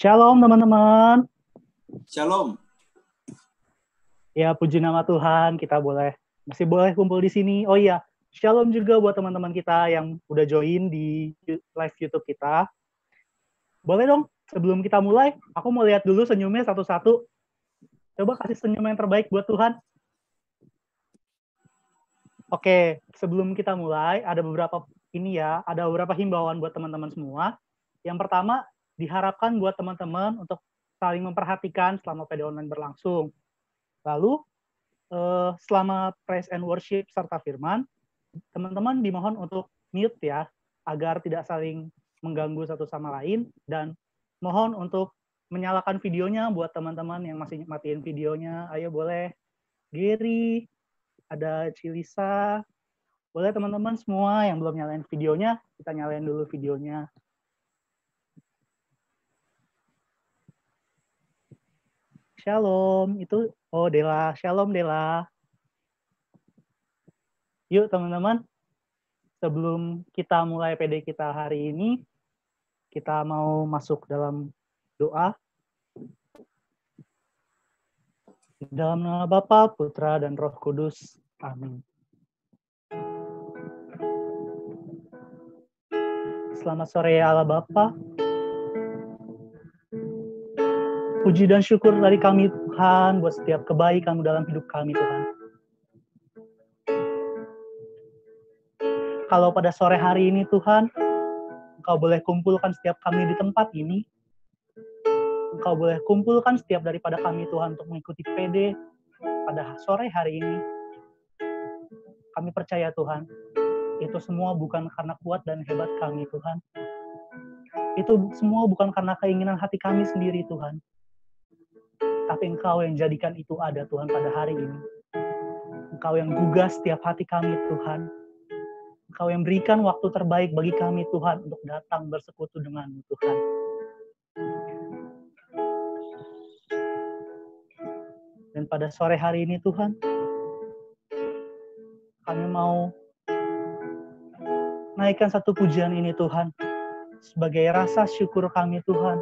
Shalom teman-teman. Shalom. Ya puji nama Tuhan, kita masih boleh kumpul di sini. Oh iya, shalom juga buat teman-teman kita yang udah join di live YouTube kita. Boleh dong, sebelum kita mulai, aku mau lihat dulu senyumnya satu-satu. Coba kasih senyum yang terbaik buat Tuhan. Oke, sebelum kita mulai, ada beberapa himbauan buat teman-teman semua. Yang pertama, diharapkan buat teman-teman untuk saling memperhatikan selama PD online berlangsung. Lalu, selama praise and worship serta firman, teman-teman dimohon untuk mute ya, agar tidak saling mengganggu satu sama lain, dan mohon untuk menyalakan videonya buat teman-teman yang masih matiin videonya. Ayo boleh, Gary, ada Cilisa, boleh teman-teman semua yang belum nyalain videonya, kita nyalain dulu videonya. Shalom, itu Dela, shalom Dela. Yuk teman-teman, sebelum kita mulai PD kita hari ini, kita mau masuk dalam doa. Dalam nama Bapa, Putra, dan Roh Kudus. Amin. Selamat sore Allah Bapa. Puji dan syukur dari kami Tuhan buat setiap kebaikan dalam hidup kami Tuhan. Kalau pada sore hari ini Tuhan, Engkau boleh kumpulkan setiap kami di tempat ini. Engkau boleh kumpulkan setiap daripada kami Tuhan untuk mengikuti PD pada sore hari ini. Kami percaya Tuhan, itu semua bukan karena kuat dan hebat kami Tuhan. Itu semua bukan karena keinginan hati kami sendiri Tuhan. Tapi Engkau yang jadikan itu ada Tuhan pada hari ini. Engkau yang gugah setiap hati kami Tuhan. Engkau yang berikan waktu terbaik bagi kami Tuhan untuk datang bersekutu dengan-Mu Tuhan. Dan pada sore hari ini Tuhan, kami mau naikkan satu pujian ini Tuhan, sebagai rasa syukur kami Tuhan,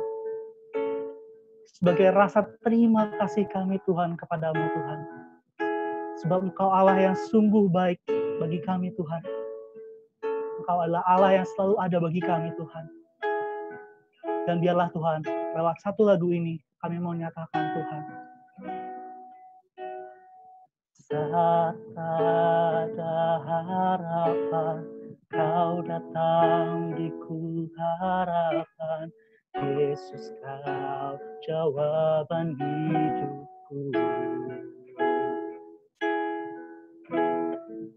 sebagai rasa terima kasih kami Tuhan kepadamu Tuhan. Sebab Engkau Allah yang sungguh baik bagi kami Tuhan. Engkau adalah Allah yang selalu ada bagi kami Tuhan. Dan biarlah Tuhan, lewat satu lagu ini, kami mau nyatakan Tuhan. Saat ada harapan, Kau datang di ku harapan. Yesus Kau jawaban hidupku.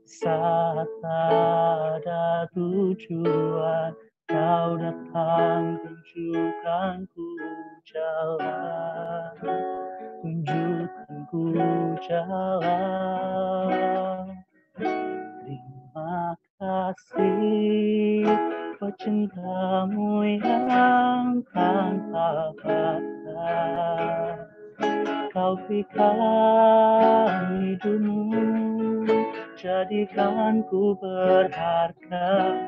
Saat ada tujuan, Kau datang tunjukkan ku jalan. Tunjukkan ku jalan. Terima kasih buat cinta-Mu yang tanpa batas. Kau berikan hidup-Mu, jadikan ku berharga.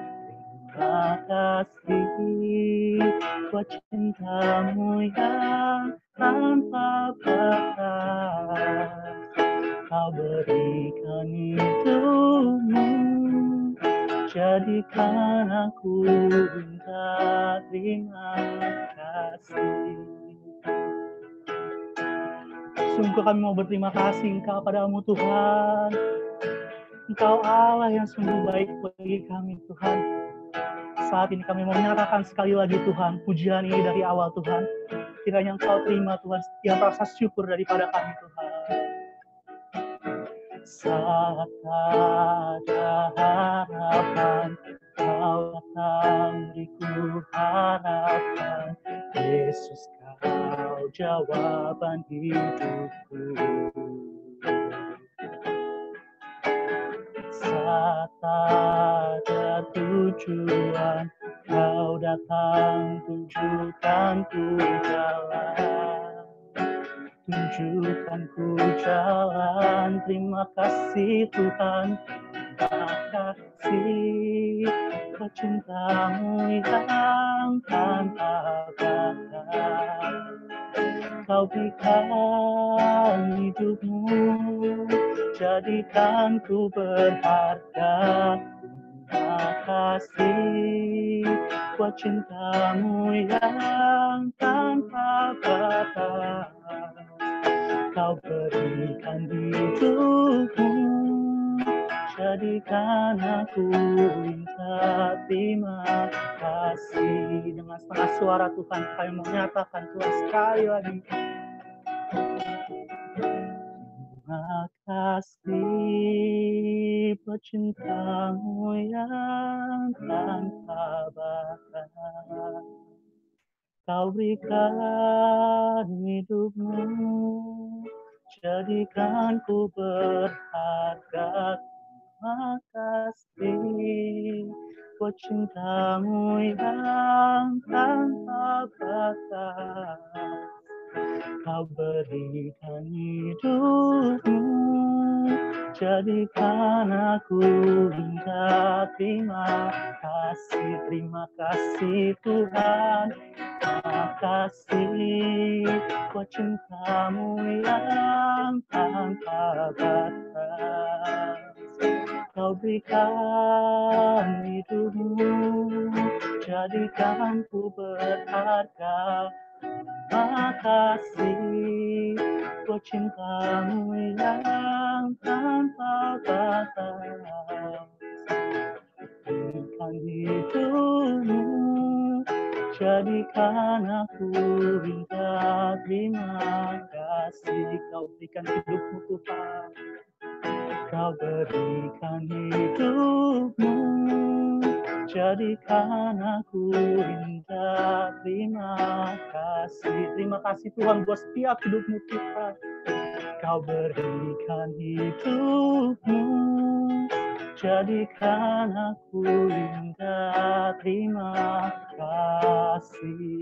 Terima kasih buat cinta-Mu yang tanpa batas. Kau berikan hidup-Mu, jadikan aku minta terima kasih. Sungguh kami mau berterima kasih Engkau padamu Tuhan. Engkau Allah yang sungguh baik bagi kami Tuhan. Saat ini kami mau menyatakan sekali lagi Tuhan, pujian ini dari awal Tuhan. Kiranya Engkau terima Tuhan setiap rasa syukur daripada kami Tuhan. Saat ada harapan, Kau datang beriku harapan. Yesus Kau jawaban hidupku. Saat ada tujuan, Kau datang tunjukkan ku jalan. Tunjukkan ku jalan. Terima kasih Tuhan. Terima kasih buat cintamu yang tanpa batas. Kau berikan hidupmu, jadikan ku berharga. Terima kasih buat cintamu yang tanpa batas. Kau berikan hidupmu, jadikan aku minta terima kasih. Dengan setengah suara Tuhan, kami menyatakan Tuhan sekali lagi. Terima kasih buat cintamu yang tanpa batas. Kau berikan hidupmu, jadikan ku berharga. Terima kasih buat cintamu yang tanpa batas. Kau berikan hidupmu, jadikan aku hingga terima kasih. Terima kasih Tuhan, terima kasih buat cintamu yang tanpa batas. Kau berikan hidupmu, jadikan ku berharga. Terima kasih buat cintamu yang tanpa batas. Berikan hidupmu, jadikan aku hingga terima kasih. Kau berikan hidupmu Tuhan, kau berikan hidupmu, jadikan aku hingga terima kasih. Terima kasih Tuhan buat setiap hidupmu Tuhan. Kau berikan hidupmu, jadikan aku hingga terima kasih.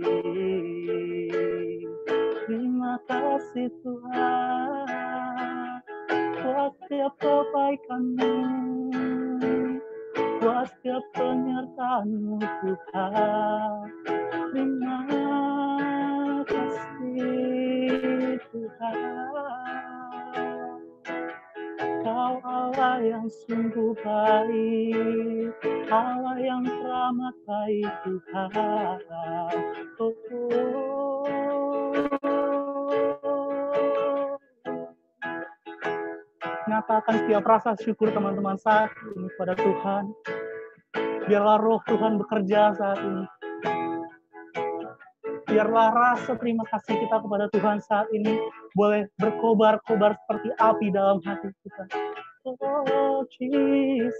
Terima kasih Tuhan buat setiap kebaikan-Mu, buat setiap penyertaan-Mu Tuhan. Terima kasih Tuhan. Kau Allah yang sungguh baik, Allah yang teramat baik Tuhan. Nyatakan setiap rasa syukur teman-teman saat ini pada Tuhan. Biarlah roh Tuhan bekerja saat ini. Biarlah rasa terima kasih kita kepada Tuhan saat ini boleh berkobar-kobar seperti api dalam hati kita. Oh Jesus.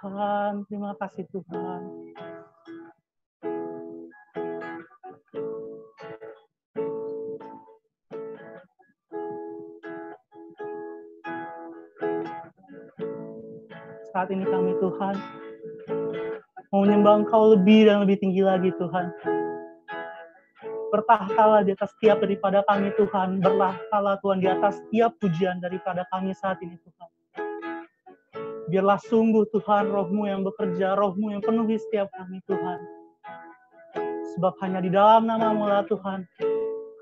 Tuhan, terima kasih Tuhan. Saat ini kami Tuhan mau menyembah Engkau lebih dan lebih tinggi lagi Tuhan. Bertahtalah di atas setiap daripada kami Tuhan. Bertahtalah Tuhan di atas setiap pujian daripada kami saat ini Tuhan. Biarlah sungguh Tuhan roh-Mu yang bekerja, roh-Mu yang penuhi setiap kami Tuhan. Sebab hanya di dalam nama-Mu lah Tuhan,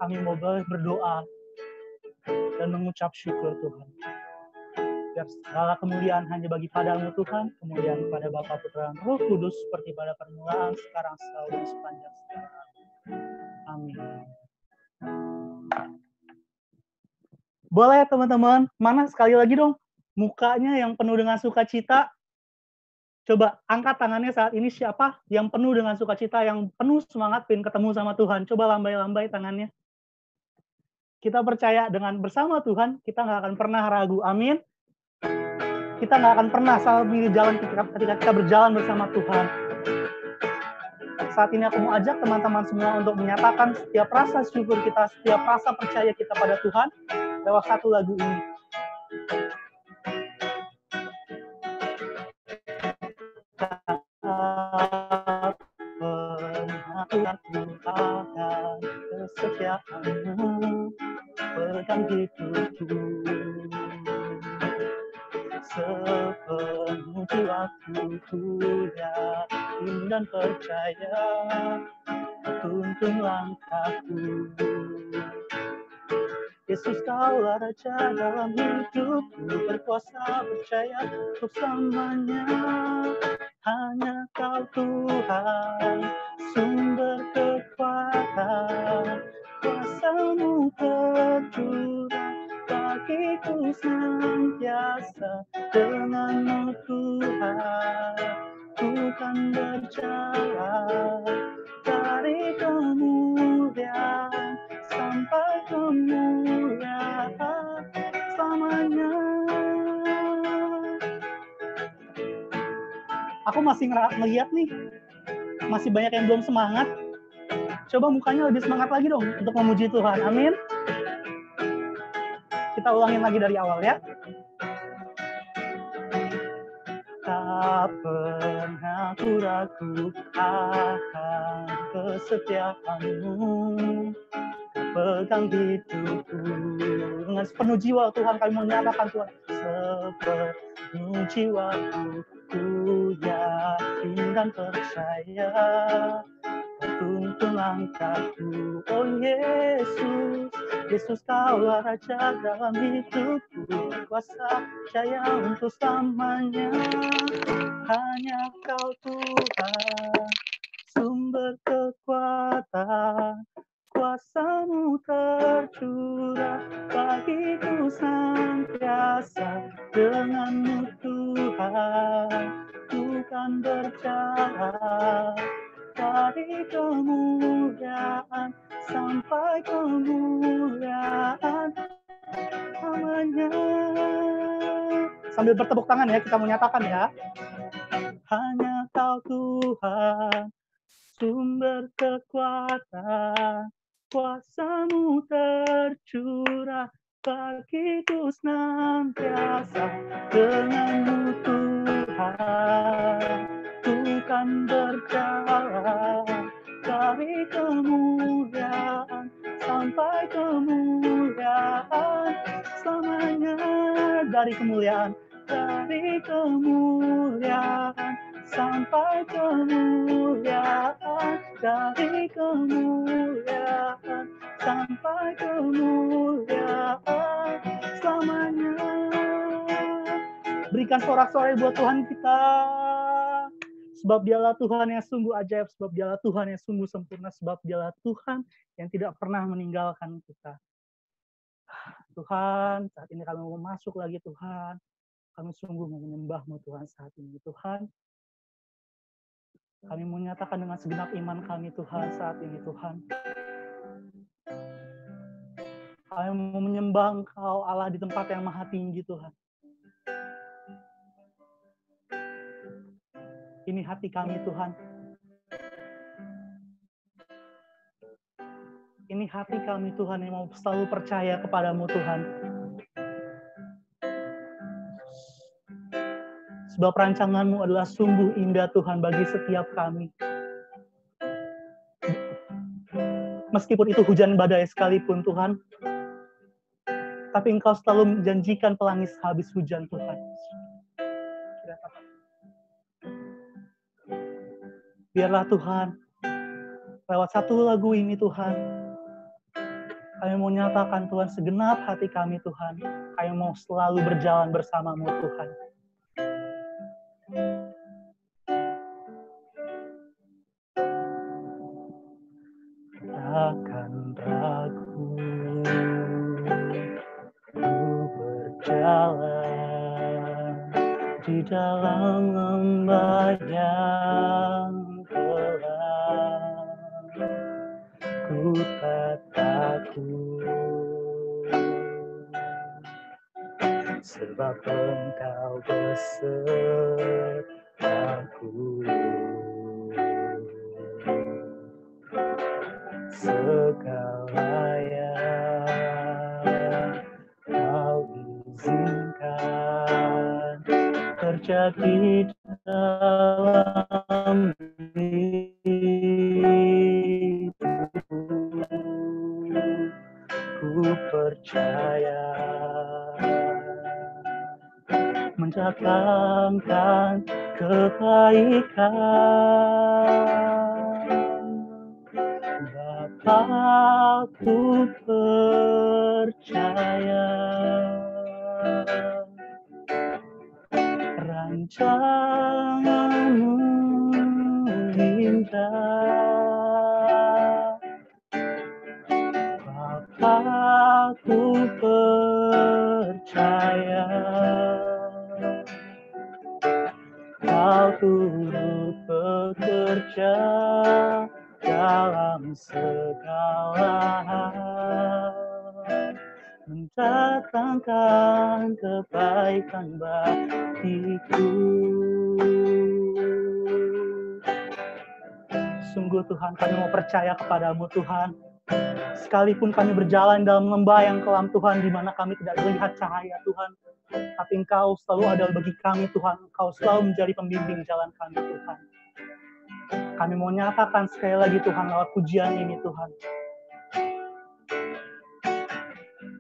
kami mau berdoa dan mengucap syukur Tuhan. Biar segala kemuliaan hanya bagi Padamu Tuhan, kemuliaan kepada Bapa, Putra, dan Roh Kudus, seperti pada permulaan, sekarang, selalu, dan sepanjang sejarah. Amin. Boleh teman-teman, mana sekali lagi dong mukanya yang penuh dengan sukacita. Coba angkat tangannya saat ini siapa yang penuh dengan sukacita, yang penuh semangat pengen ketemu sama Tuhan. Coba lambai-lambai tangannya. Kita percaya dengan bersama Tuhan, kita nggak akan pernah ragu. Amin. kita nggak akan pernah salah pilih jalan ketika kita berjalan bersama Tuhan. Saat ini aku mau ajak teman-teman semua untuk menyatakan setiap rasa syukur kita, setiap rasa percaya kita pada Tuhan lewat satu lagu ini. Tuhan kesetiaan-Mu pegang hidupku, sepenuh jiwaku ku yakin dan percaya, tuntun langkahku. Yesus, Kaulah Raja dalam hidupku, berkuasa percaya untuk selamanya. Hanya Kau Tuhan, sumber kekuatan, kuasa-Mu tercurah bagiku senantiasa. Dengan-Mu Tuhan, ku kan berjalan dari kemuliaan sampai kemuliaan selamanya. Aku masih ngeliat nih, masih banyak yang belum semangat. Coba mukanya lebih semangat lagi dong untuk memuji Tuhan. Amin. Kita ulangin lagi dari awal ya. Tak pernah ku ragu akan kesetiaan-Mu, pegang hidupku. Dengan sepenuh jiwa Tuhan kami menyatakan Tuhan, sepenuh jiwaku ku yakin dan percaya, tuntun langkahku. Oh Yesus, Yesus, Kaulah Raja dalam hidupku, kuasa percaya untuk selamanya. Hanya Kau Tuhan, sumber kekuatan, kuasa-Mu tercurah bagiku senantiasa. Dengan-Mu Tuhan, ku kan berjalan dari kemuliaan sampai kemuliaan selamanya. Sambil bertepuk tangan ya, kita menyatakan ya. Hanya Kau Tuhan, sumber kekuatan, kuasa-Mu tercurah bagiku senantiasa. Dengan-Mu Tuhan, ku kan berjalan dari kemuliaan sampai kemuliaan selamanya. Dari kemuliaan sampai kemuliaan, dari kemuliaan sampai kemuliaan selamanya. Berikan sorak-sorai buat Tuhan kita. Sebab Dialah Tuhan yang sungguh ajaib, sebab Dialah Tuhan yang sungguh sempurna, sebab Dialah Tuhan yang tidak pernah meninggalkan kita. Tuhan, saat ini kami mau masuk lagi Tuhan. Kami sungguh mau menyembah-Mu Tuhan saat ini Tuhan. Kami menyatakan dengan segenap iman kami Tuhan saat ini Tuhan. Kami mau menyembah Engkau Allah di tempat yang maha tinggi Tuhan. Ini hati kami Tuhan. Ini hati kami Tuhan yang mau selalu percaya kepadamu Tuhan. Sebab rancangan-Mu adalah sungguh indah Tuhan bagi setiap kami. Meskipun itu hujan badai sekalipun Tuhan, tapi Engkau selalu menjanjikan pelangis habis hujan Tuhan. Biarlah Tuhan, lewat satu lagu ini Tuhan, kami mau nyatakan Tuhan segenap hati kami Tuhan. Kami mau selalu berjalan bersama-Mu Tuhan. Takkan ragu ku berjalan di dalam lembah yang gelap. Ku tak takut, sebab Engkau besertaku. Segala yang Kau izinkan terjadi dalam hidupku, ku percaya mendatangkan kebaikan. Bapa, ku percaya rancangan-Mu indah. Bapa, ku percaya Kau turut bekerja dalam segala hal, mendatangkan kebaikan bagiku. Sungguh Tuhan, kami mau percaya kepadamu Tuhan. Sekalipun kami berjalan dalam lembah yang kelam Tuhan, di mana kami tidak melihat cahaya Tuhan, tapi Engkau selalu ada bagi kami Tuhan. Engkau selalu menjadi pembimbing jalan kami Tuhan. Kami mau nyatakan sekali lagi Tuhan lewat pujian ini Tuhan.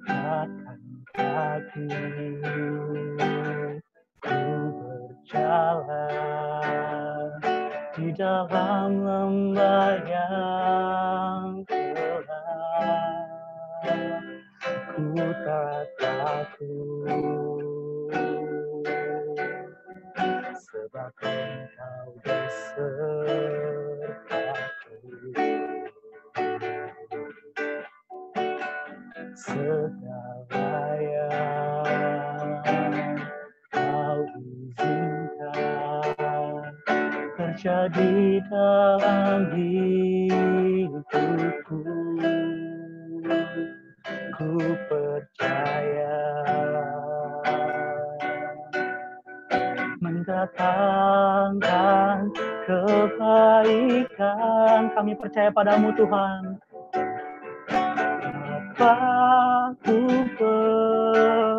Akan kakiku berjalan di dalam lembah yang gelap, ku tak takut, sebab Engkau besertaku. Segala yang Kau izinkan terjadi dalam hidupku, ku percaya mendatangkan kebaikan. Kami percaya padamu Tuhan. Bapa, ku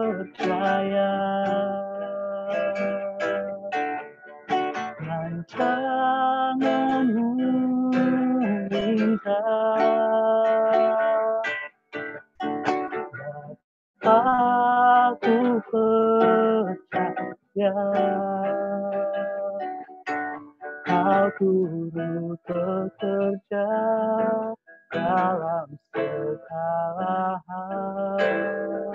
percaya rancangan-Mu indah. Bapa, ku percaya Kau turut bekerja dalam segala hal,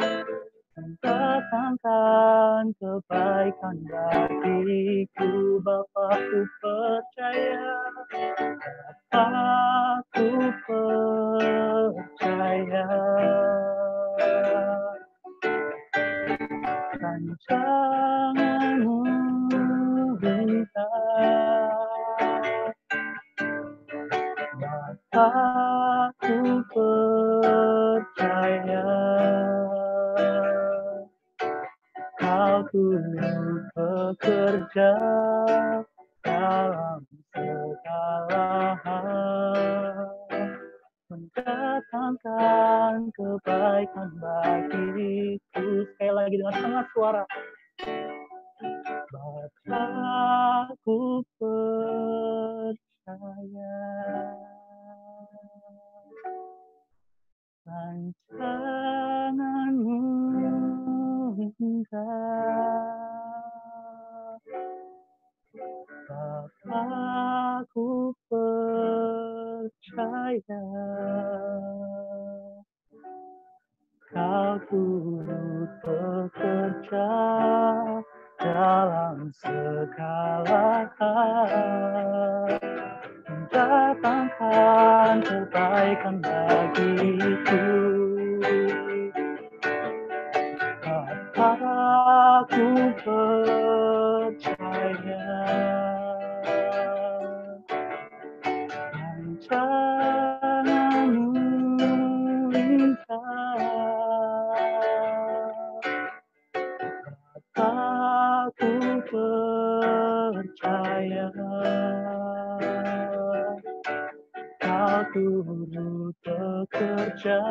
mendatangkan kebaikan bagiku. Bapa, ku percaya, Bapa, ku percaya rancangan-Mu indah. Bapa, ku percaya Kau turut bekerja dalam segala hal, mendatangkan kebaikan bagiku. Sekali lagi dengan setengah suara. Bapa, ku percaya rancangan-Mu indah. Bapa, ku percaya Kau turut bekerja dalam segala hal, mendatangkan kebaikan bagiku. Bapa, ku percaya rancangan-Mu indah. Kau turut bekerja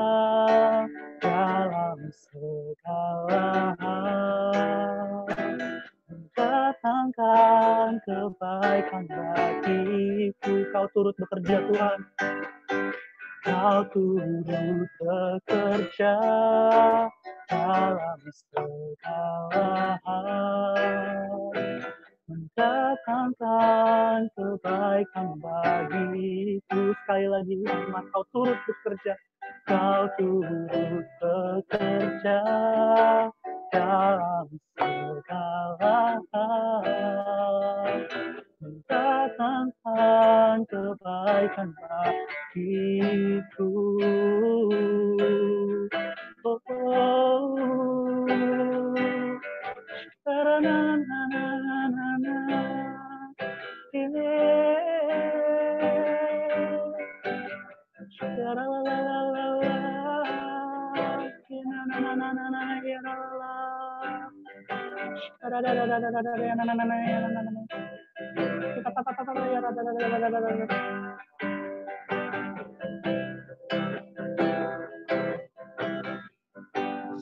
dalam segala hal, mendatangkan kebaikan bagiku. Kau turut bekerja, Tuhan. Kau turut bekerja dalam segala hal, mendatangkan kebaikan bagiku. Sekali lagi, Mas, kau turut bekerja. Kau turut bekerja dalam segala hal, mendatangkan kebaikan bagiku. Oh,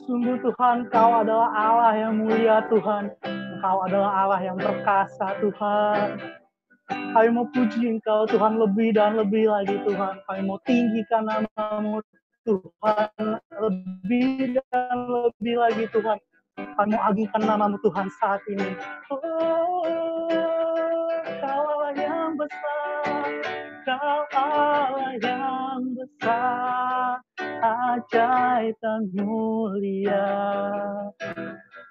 sungguh Tuhan, Kau adalah Allah yang mulia, Tuhan. Engkau adalah Allah yang perkasa, Tuhan. Kami mau puji Engkau, Tuhan, lebih dan lebih lagi, Tuhan. Kami mau tinggikan nama-Mu, Tuhan, lebih dan lebih lagi, Tuhan. Kami mau agungkan nama-Mu, Tuhan, saat ini. Oh, Kau Allah yang besar, Kau Allah yang besar, ajaib dan mulia.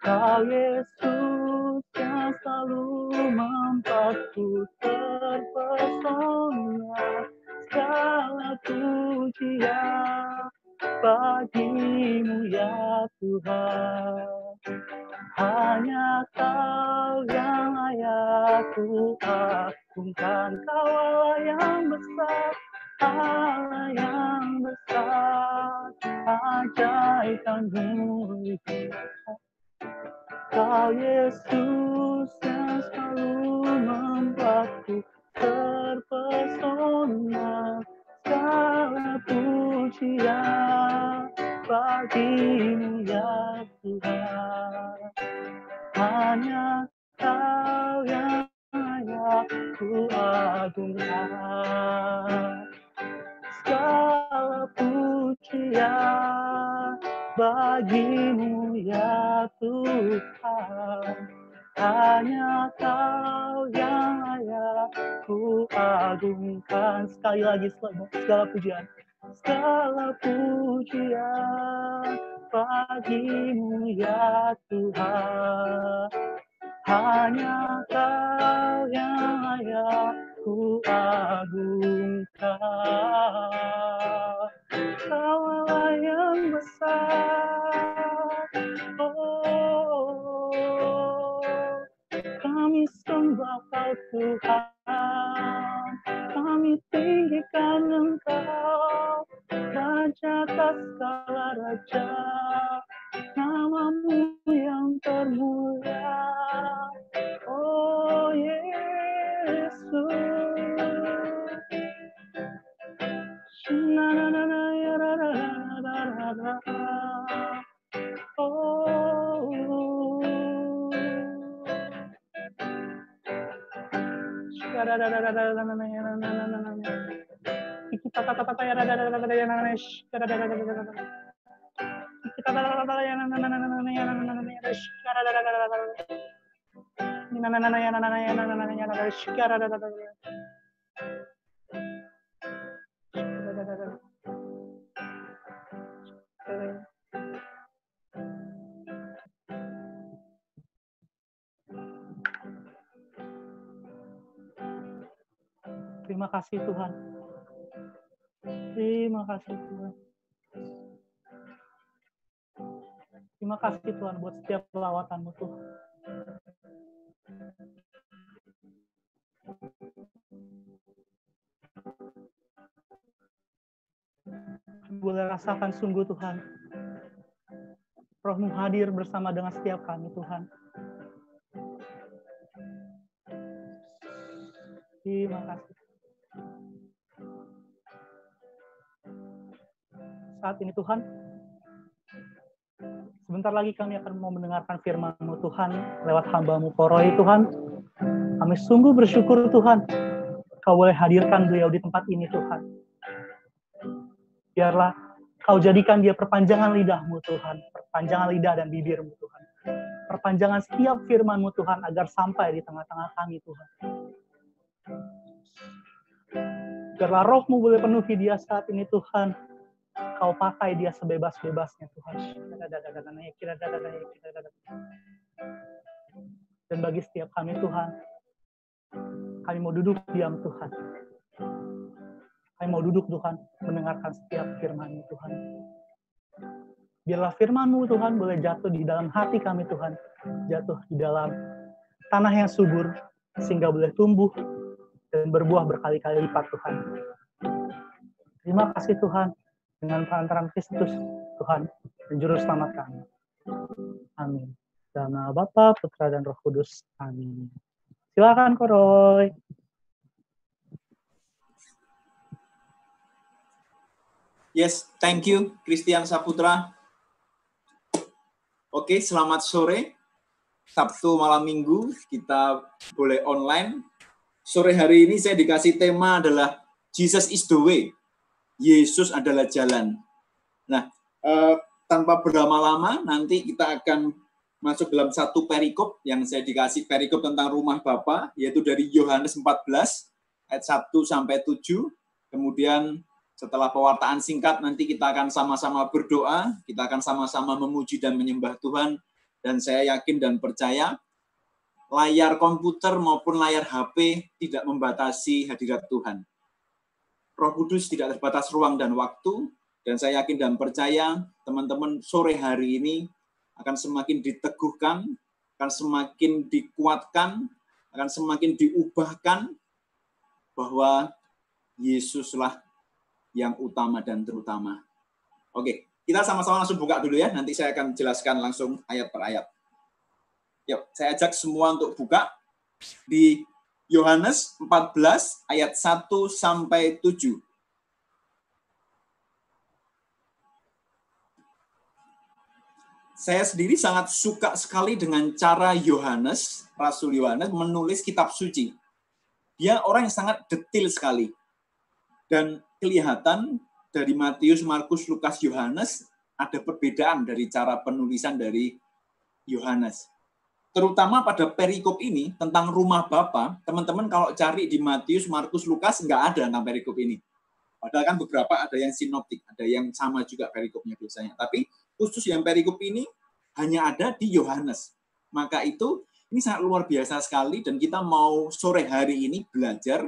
Kau Yesus yang selalu membuatku terpesona, segala pujian bagimu ya Tuhan. Hanya Kau yang layak ku agungkan, Kau Allah yang besar, Allah yang besar, ajaib dan mulia. Kau Yesus yang selalu membuatku terpesona, segala pujian bagimu ya Tuhan. Hanya Kau yang layak ku agungkan, segala pujian bagimu ya Tuhan. Hanya Kau yang layak ku agungkan. Sekali lagi, segala pujian bagimu ya Tuhan. Hanya Kau yang layak ku agungkan. Kau Allah yang besar, oh, kami sembah Kau Tuhan, kami tinggikan Engkau, Raja atas segala raja, nama-Mu yang termulia, oh Yesus. Terima kasih Tuhan. Terima kasih Tuhan. Terima kasih Tuhan buat setiap pelawatan-Mu Tuhan. Boleh rasakan sungguh Tuhan, Roh-Mu hadir bersama dengan setiap kami Tuhan. Terima kasih. Saat ini Tuhan, sebentar lagi kami akan mau mendengarkan firman-Mu Tuhan lewat hamba-Mu Koroi Tuhan. Kami sungguh bersyukur Tuhan, Kau boleh hadirkan beliau di tempat ini Tuhan. Biarlah Kau jadikan dia perpanjangan lidah-Mu Tuhan, perpanjangan lidah dan bibir-Mu Tuhan. Perpanjangan setiap firman-Mu Tuhan agar sampai di tengah-tengah kami Tuhan. Biarlah Roh-Mu boleh penuhi dia saat ini Tuhan. Kau pakai dia sebebas-bebasnya Tuhan. Dan bagi setiap kami Tuhan, kami mau duduk diam Tuhan. Kami mau duduk Tuhan, mendengarkan setiap firman-Mu Tuhan. Biarlah firman-Mu Tuhan boleh jatuh di dalam hati kami Tuhan. Jatuh di dalam tanah yang subur, sehingga boleh tumbuh dan berbuah berkali-kali lipat Tuhan. Terima kasih Tuhan, dengan perantaraan Kristus Tuhan dan Juru Selamat kami. Amin. Dalam nama Bapa, Putra, dan Roh Kudus. Amin. Silakan Koroi. Yes, thank you, Christian Saputra. Oke, selamat sore. Sabtu malam Minggu, kita boleh online. Sore hari ini saya dikasih tema adalah Jesus is the way. Yesus adalah jalan. Nah, tanpa berlama-lama, nanti kita akan masuk dalam satu perikop yang saya dikasih, perikop tentang rumah Bapa, yaitu dari Yohanes 14, ayat 1 sampai 7. Kemudian setelah pewartaan singkat, nanti kita akan sama-sama berdoa, kita akan sama-sama memuji dan menyembah Tuhan, dan saya yakin dan percaya, layar komputer maupun layar HP tidak membatasi hadirat Tuhan. Roh Kudus tidak terbatas ruang dan waktu, dan saya yakin dan percaya teman-teman sore hari ini akan semakin diteguhkan, akan semakin dikuatkan, akan semakin diubahkan bahwa Yesuslah yang utama dan terutama. Oke, kita sama-sama langsung buka dulu ya, nanti saya akan jelaskan langsung ayat per ayat. Yuk, saya ajak semua untuk buka di Yohanes 14 ayat 1 sampai 7. Saya sendiri sangat suka sekali dengan cara Yohanes, Rasul Yohanes menulis kitab suci. Dia orang yang sangat detail sekali. Dan kelihatan dari Matius, Markus, Lukas, Yohanes ada perbedaan dari cara penulisan dari Yohanes. Terutama pada perikop ini, tentang rumah Bapa, teman-teman kalau cari di Matius, Markus, Lukas, nggak ada tentang perikop ini. Padahal kan beberapa ada yang sinoptik, ada yang sama juga perikopnya biasanya. Tapi khusus yang perikop ini hanya ada di Yohanes. Maka itu, ini sangat luar biasa sekali, dan kita mau sore hari ini belajar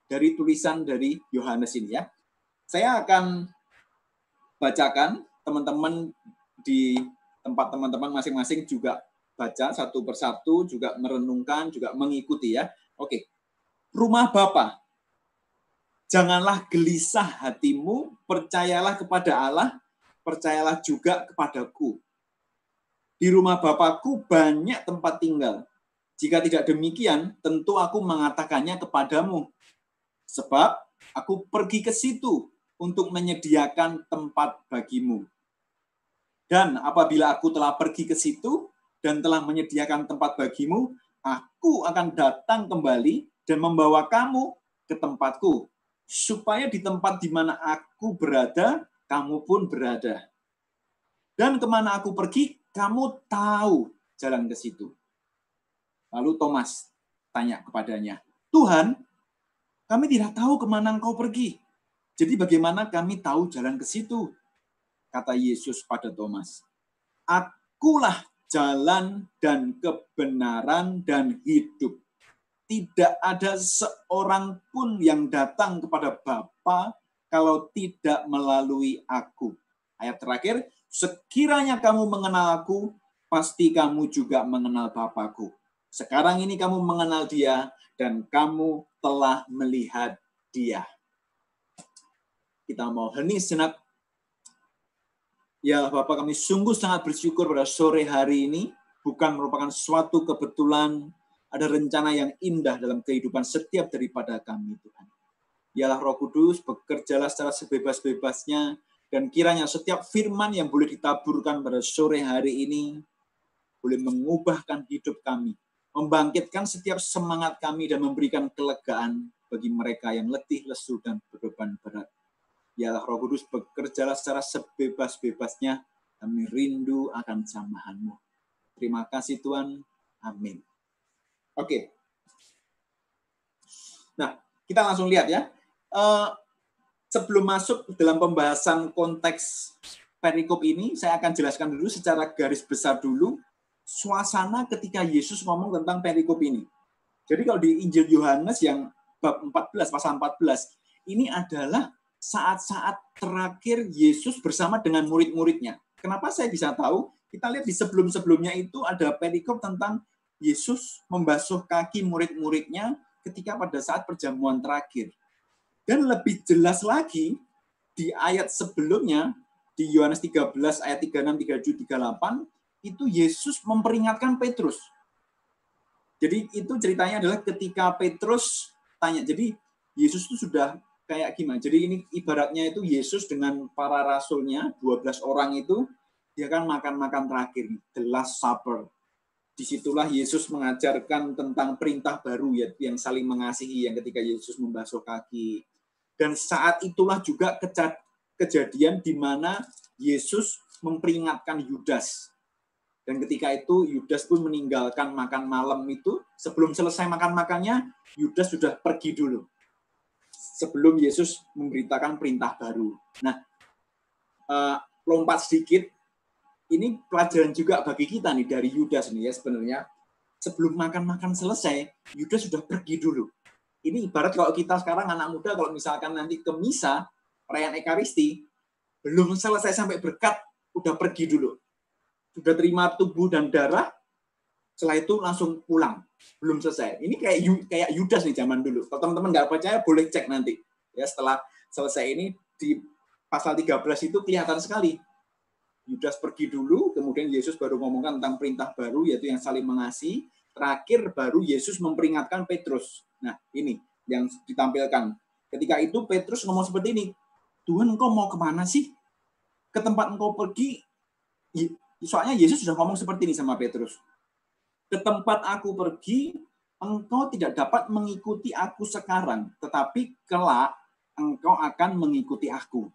dari tulisan dari Yohanes ini ya. Saya akan bacakan, teman-teman di tempat teman-teman masing-masing juga baca satu persatu, juga merenungkan, juga mengikuti ya. Oke. Rumah Bapa. Janganlah gelisah hatimu, percayalah kepada Allah, percayalah juga kepadaku. Di rumah Bapakku banyak tempat tinggal. Jika tidak demikian, tentu aku mengatakannya kepadamu. Sebab aku pergi ke situ untuk menyediakan tempat bagimu. Dan apabila aku telah pergi ke situ, dan telah menyediakan tempat bagimu, aku akan datang kembali dan membawa kamu ke tempatku, supaya di tempat di mana aku berada, kamu pun berada. Dan kemana aku pergi, kamu tahu jalan ke situ. Lalu Thomas tanya kepadanya, Tuhan, kami tidak tahu kemana engkau pergi. Jadi bagaimana kami tahu jalan ke situ? Kata Yesus pada Thomas, Akulah jalan dan kebenaran dan hidup. Tidak ada seorang pun yang datang kepada Bapa kalau tidak melalui aku. Ayat terakhir, sekiranya kamu mengenal aku, pasti kamu juga mengenal Bapa-Ku. Sekarang ini kamu mengenal Dia dan kamu telah melihat Dia. Kita mau hening sejenak. Ya Bapak, kami sungguh sangat bersyukur pada sore hari ini, bukan merupakan suatu kebetulan, ada rencana yang indah dalam kehidupan setiap daripada kami, Tuhan. Yalah Roh Kudus, bekerjalah secara sebebas-bebasnya, dan kiranya setiap firman yang boleh ditaburkan pada sore hari ini, boleh mengubahkan hidup kami, membangkitkan setiap semangat kami, dan memberikan kelegaan bagi mereka yang letih, lesu, dan berbeban berat. Yalah Roh Kudus, bekerjalah secara sebebas-bebasnya, kami rindu akan jamahan-Mu. Terima kasih Tuhan. Amin. Oke. Nah, kita langsung lihat ya. Sebelum masuk dalam pembahasan konteks perikop ini, saya akan jelaskan dulu secara garis besar dulu suasana ketika Yesus ngomong tentang perikop ini. Jadi kalau di Injil Yohanes yang bab 14, pasal 14, ini adalah saat-saat terakhir Yesus bersama dengan murid-muridnya. Kenapa saya bisa tahu? Kita lihat di sebelum-sebelumnya itu ada perikop tentang Yesus membasuh kaki murid-muridnya ketika pada saat perjamuan terakhir. Dan lebih jelas lagi, di ayat sebelumnya, di Yohanes 13 ayat 36, 37, 38, itu Yesus memperingatkan Petrus. Jadi itu ceritanya adalah ketika Petrus tanya, jadi Yesus itu sudah kayak gimana? Jadi ini ibaratnya itu Yesus dengan para rasulnya, 12 orang itu, dia kan makan-makan terakhir, the last supper. Disitulah Yesus mengajarkan tentang perintah baru ya, yang saling mengasihi, yang ketika Yesus membasuh kaki. Dan saat itulah juga kejadian di mana Yesus memperingatkan Yudas. Dan ketika itu Yudas pun meninggalkan makan malam itu. Sebelum selesai makan-makannya, Yudas sudah pergi dulu. Sebelum Yesus memberitakan perintah baru. Nah, lompat sedikit. Ini pelajaran juga bagi kita nih dari Yudas nih ya sebenarnya. Sebelum makan-makan selesai, Yudas sudah pergi dulu. Ini ibarat kalau kita sekarang anak muda, kalau misalkan nanti ke misa, perayaan Ekaristi, belum selesai sampai berkat, udah pergi dulu. Sudah terima tubuh dan darah, setelah itu langsung pulang. Belum selesai. Ini kayak Yudas nih zaman dulu. Kalau teman-teman nggak percaya, boleh cek nanti. Ya, setelah selesai ini, di pasal 13 itu kelihatan sekali. Yudas pergi dulu, kemudian Yesus baru ngomongkan tentang perintah baru, yaitu yang saling mengasihi. Terakhir baru Yesus memperingatkan Petrus. Nah, ini yang ditampilkan. Ketika itu Petrus ngomong seperti ini, Tuhan, engkau mau kemana sih? Ke tempat engkau pergi. Soalnya Yesus sudah ngomong seperti ini sama Petrus. Ke tempat aku pergi, engkau tidak dapat mengikuti aku sekarang, tetapi kelak engkau akan mengikuti aku.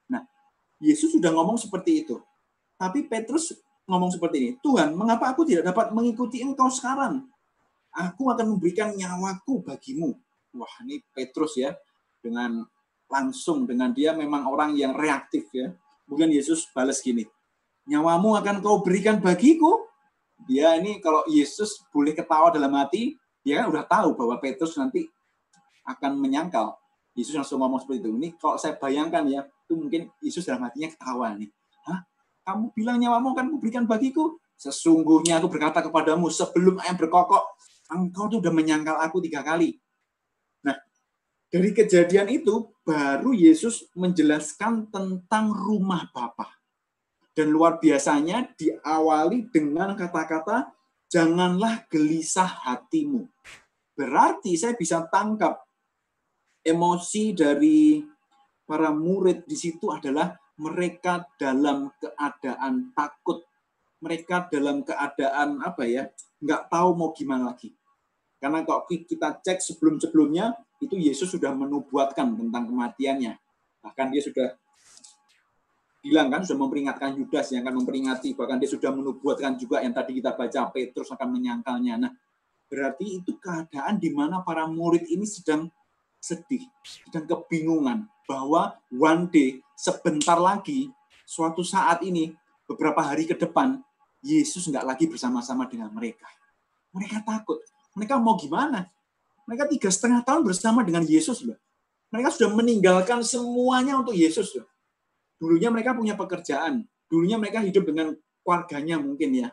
Nah, Yesus sudah ngomong seperti itu. Tapi Petrus ngomong seperti ini, Tuhan, mengapa aku tidak dapat mengikuti engkau sekarang? Aku akan memberikan nyawaku bagimu. Wah, ini Petrus ya, dengan dia memang orang yang reaktif ya. Kemudian Yesus balas gini, nyawamu akan kau berikan bagiku. Dia ini kalau Yesus boleh ketawa dalam hati, dia kan udah tahu bahwa Petrus nanti akan menyangkal. Yesus langsung ngomong seperti itu. Ini kalau saya bayangkan ya, itu mungkin Yesus dalam hatinya ketawa nih. Hah? Kamu bilang nyawamu akan kuberikan bagiku? Sesungguhnya aku berkata kepadamu, sebelum ayam berkokok, engkau tuh udah menyangkal aku 3 kali. Nah, dari kejadian itu, baru Yesus menjelaskan tentang rumah Bapa. Dan luar biasanya diawali dengan kata-kata, janganlah gelisah hatimu. Berarti saya bisa tangkap emosi dari para murid di situ adalah mereka dalam keadaan takut. Mereka dalam keadaan nggak tahu mau gimana lagi. Karena kalau kita cek sebelum-sebelumnya, itu Yesus sudah menubuatkan tentang kematiannya. Bahkan dia sudah bilang kan, sudah memperingatkan Yudas yang akan memperingati. Bahkan dia sudah menubuatkan juga yang tadi kita baca, Petrus akan menyangkalnya. Nah, berarti itu keadaan di mana para murid ini sedang sedih, sedang kebingungan. Bahwa one day, sebentar lagi, suatu saat ini, beberapa hari ke depan, Yesus nggak lagi bersama-sama dengan mereka. Mereka takut. Mereka mau gimana? Mereka 3,5 tahun bersama dengan Yesus. Loh. Mereka sudah meninggalkan semuanya untuk Yesus. Loh. Dulunya mereka punya pekerjaan. Dulunya mereka hidup dengan keluarganya mungkin ya.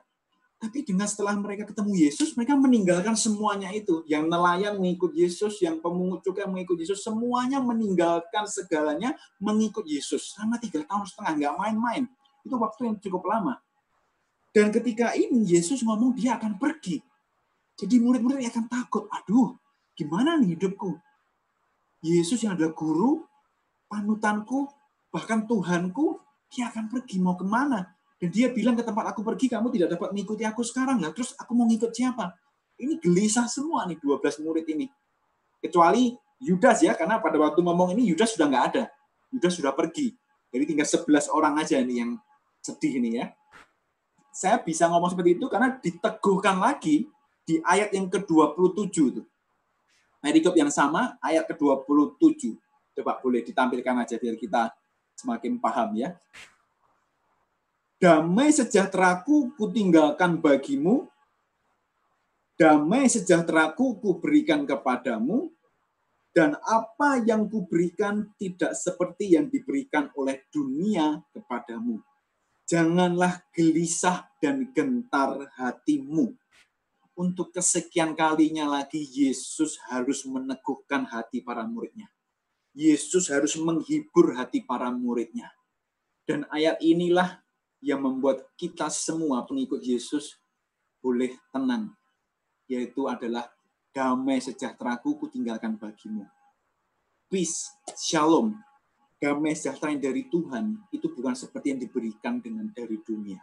Tapi dengan setelah mereka ketemu Yesus, mereka meninggalkan semuanya itu. Yang nelayan mengikut Yesus, yang pemungut cukai mengikut Yesus, semuanya meninggalkan segalanya mengikut Yesus. Selama 3,5 tahun, nggak main-main. Itu waktu yang cukup lama. Dan ketika ini Yesus ngomong dia akan pergi. Jadi murid-murid akan takut, aduh, gimana nih hidupku? Yesus yang adalah guru, panutanku, bahkan Tuhanku, dia akan pergi, mau kemana? Dan dia bilang ke tempat aku pergi, kamu tidak dapat mengikuti aku sekarang. Nah, terus aku mau ngikut siapa? Ini gelisah semua nih 12 murid ini. Kecuali Yudas ya, karena pada waktu ngomong ini Yudas sudah nggak ada. Yudas sudah pergi. Jadi tinggal 11 orang aja nih yang sedih nih ya. Saya bisa ngomong seperti itu karena diteguhkan lagi di ayat yang ke-27 itu. Perikop yang sama, ayat ke-27. Coba boleh ditampilkan aja biar kita semakin paham ya. Damai sejahteraku kutinggalkan bagimu, damai sejahteraku kuberikan kepadamu, dan apa yang kuberikan tidak seperti yang diberikan oleh dunia kepadamu. Janganlah gelisah dan gentar hatimu. Untuk kesekian kalinya lagi Yesus harus meneguhkan hati para muridnya. Yesus harus menghibur hati para muridnya. Dan ayat inilah yang membuat kita semua pengikut Yesus boleh tenang. Yaitu adalah damai sejahteraku kutinggalkan bagimu. Peace, shalom, damai sejahtera yang dari Tuhan itu bukan seperti yang diberikan dari dunia.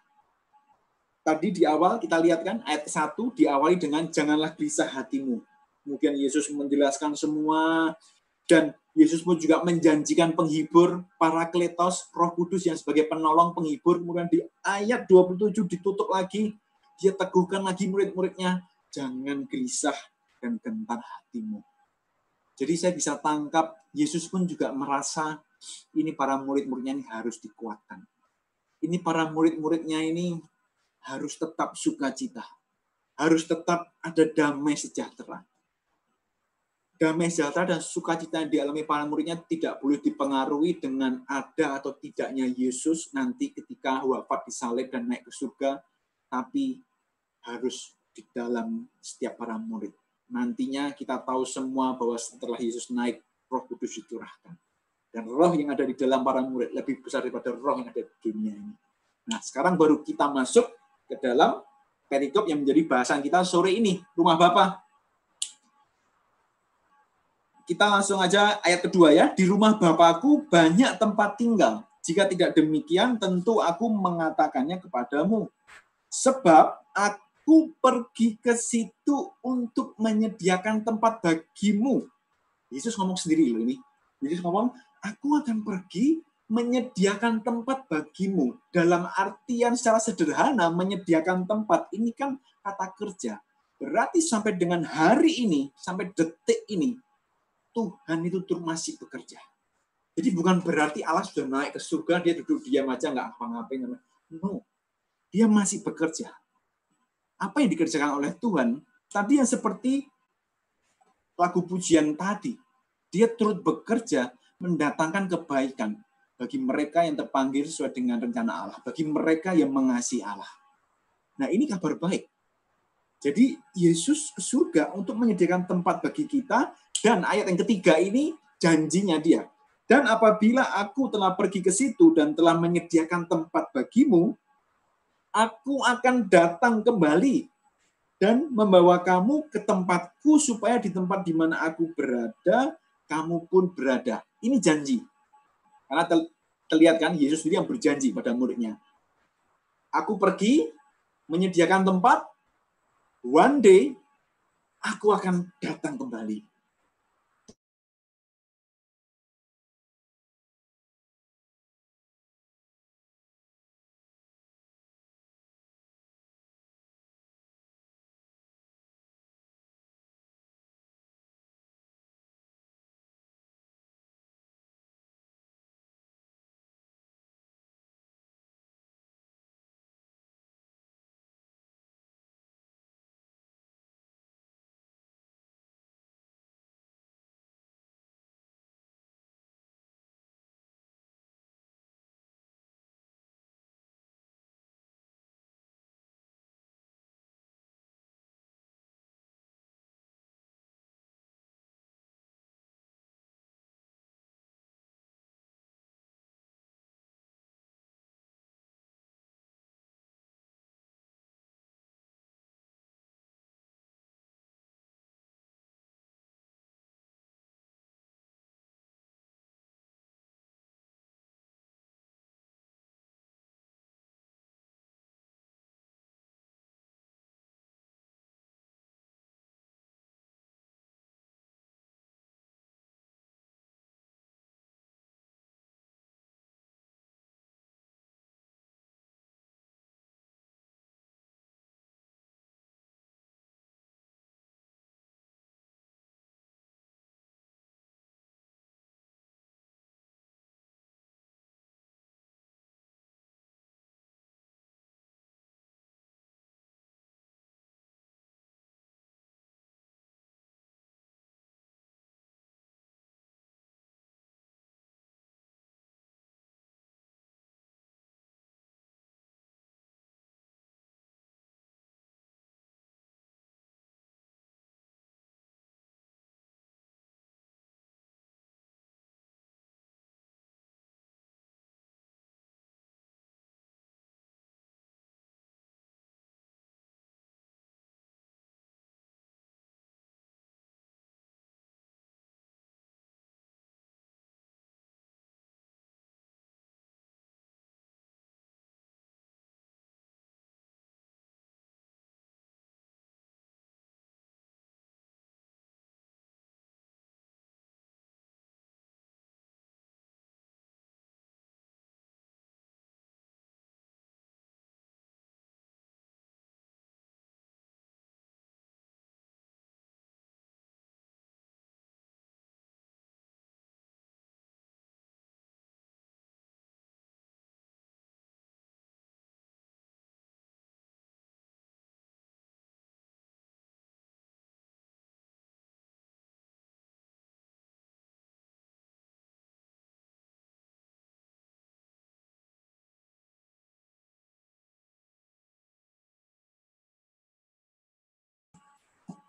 Tadi di awal kita lihat kan ayat 1 diawali dengan janganlah gelisah hatimu. Kemudian Yesus menjelaskan semua dan Yesus pun juga menjanjikan penghibur, Parakletos, Roh Kudus yang sebagai penolong penghibur. Kemudian di ayat 27 ditutup lagi, dia teguhkan lagi murid-muridnya, jangan gelisah dan gentar hatimu. Jadi saya bisa tangkap, Yesus pun juga merasa ini para murid-muridnya ini harus dikuatkan. Ini para murid-muridnya ini harus tetap sukacita. Harus tetap ada damai sejahtera. Damai sejahtera dan sukacita yang dialami para muridnya tidak boleh dipengaruhi dengan ada atau tidaknya Yesus nanti ketika wafat disalib dan naik ke surga, tapi harus di dalam setiap para murid. Nantinya kita tahu semua bahwa setelah Yesus naik, Roh Kudus dicurahkan. Dan roh yang ada di dalam para murid lebih besar daripada roh yang ada di dunia ini. Nah, sekarang baru kita masuk ke dalam perikop yang menjadi bahasan kita sore ini, rumah Bapa. Kita langsung aja ayat kedua ya. Di rumah Bapakku banyak tempat tinggal. Jika tidak demikian, tentu aku mengatakannya kepadamu. Sebab aku pergi ke situ untuk menyediakan tempat bagimu. Yesus ngomong sendiri loh ini. Yesus ngomong, aku akan pergi menyediakan tempat bagimu. Dalam artian secara sederhana, menyediakan tempat. Ini kan kata kerja. Berarti sampai dengan hari ini, sampai detik ini, Tuhan itu terus masih bekerja. Jadi bukan berarti Allah sudah naik ke surga, dia duduk diam aja, nggak apa-ngapain. No, dia masih bekerja. Apa yang dikerjakan oleh Tuhan? Tadi yang seperti lagu pujian tadi. Dia turut bekerja mendatangkan kebaikan bagi mereka yang terpanggil sesuai dengan rencana Allah. Bagi mereka yang mengasihi Allah. Nah ini kabar baik. Jadi Yesus ke surga untuk menyediakan tempat bagi kita. Dan ayat yang ketiga ini janjinya dia. Dan apabila aku telah pergi ke situ dan telah menyediakan tempat bagimu, aku akan datang kembali dan membawa kamu ke tempatku supaya di tempat di mana aku berada, kamu pun berada. Ini janji. Karena terlihat kan Yesus sendiri yang berjanji pada muridnya. Aku pergi menyediakan tempat, one day aku akan datang kembali.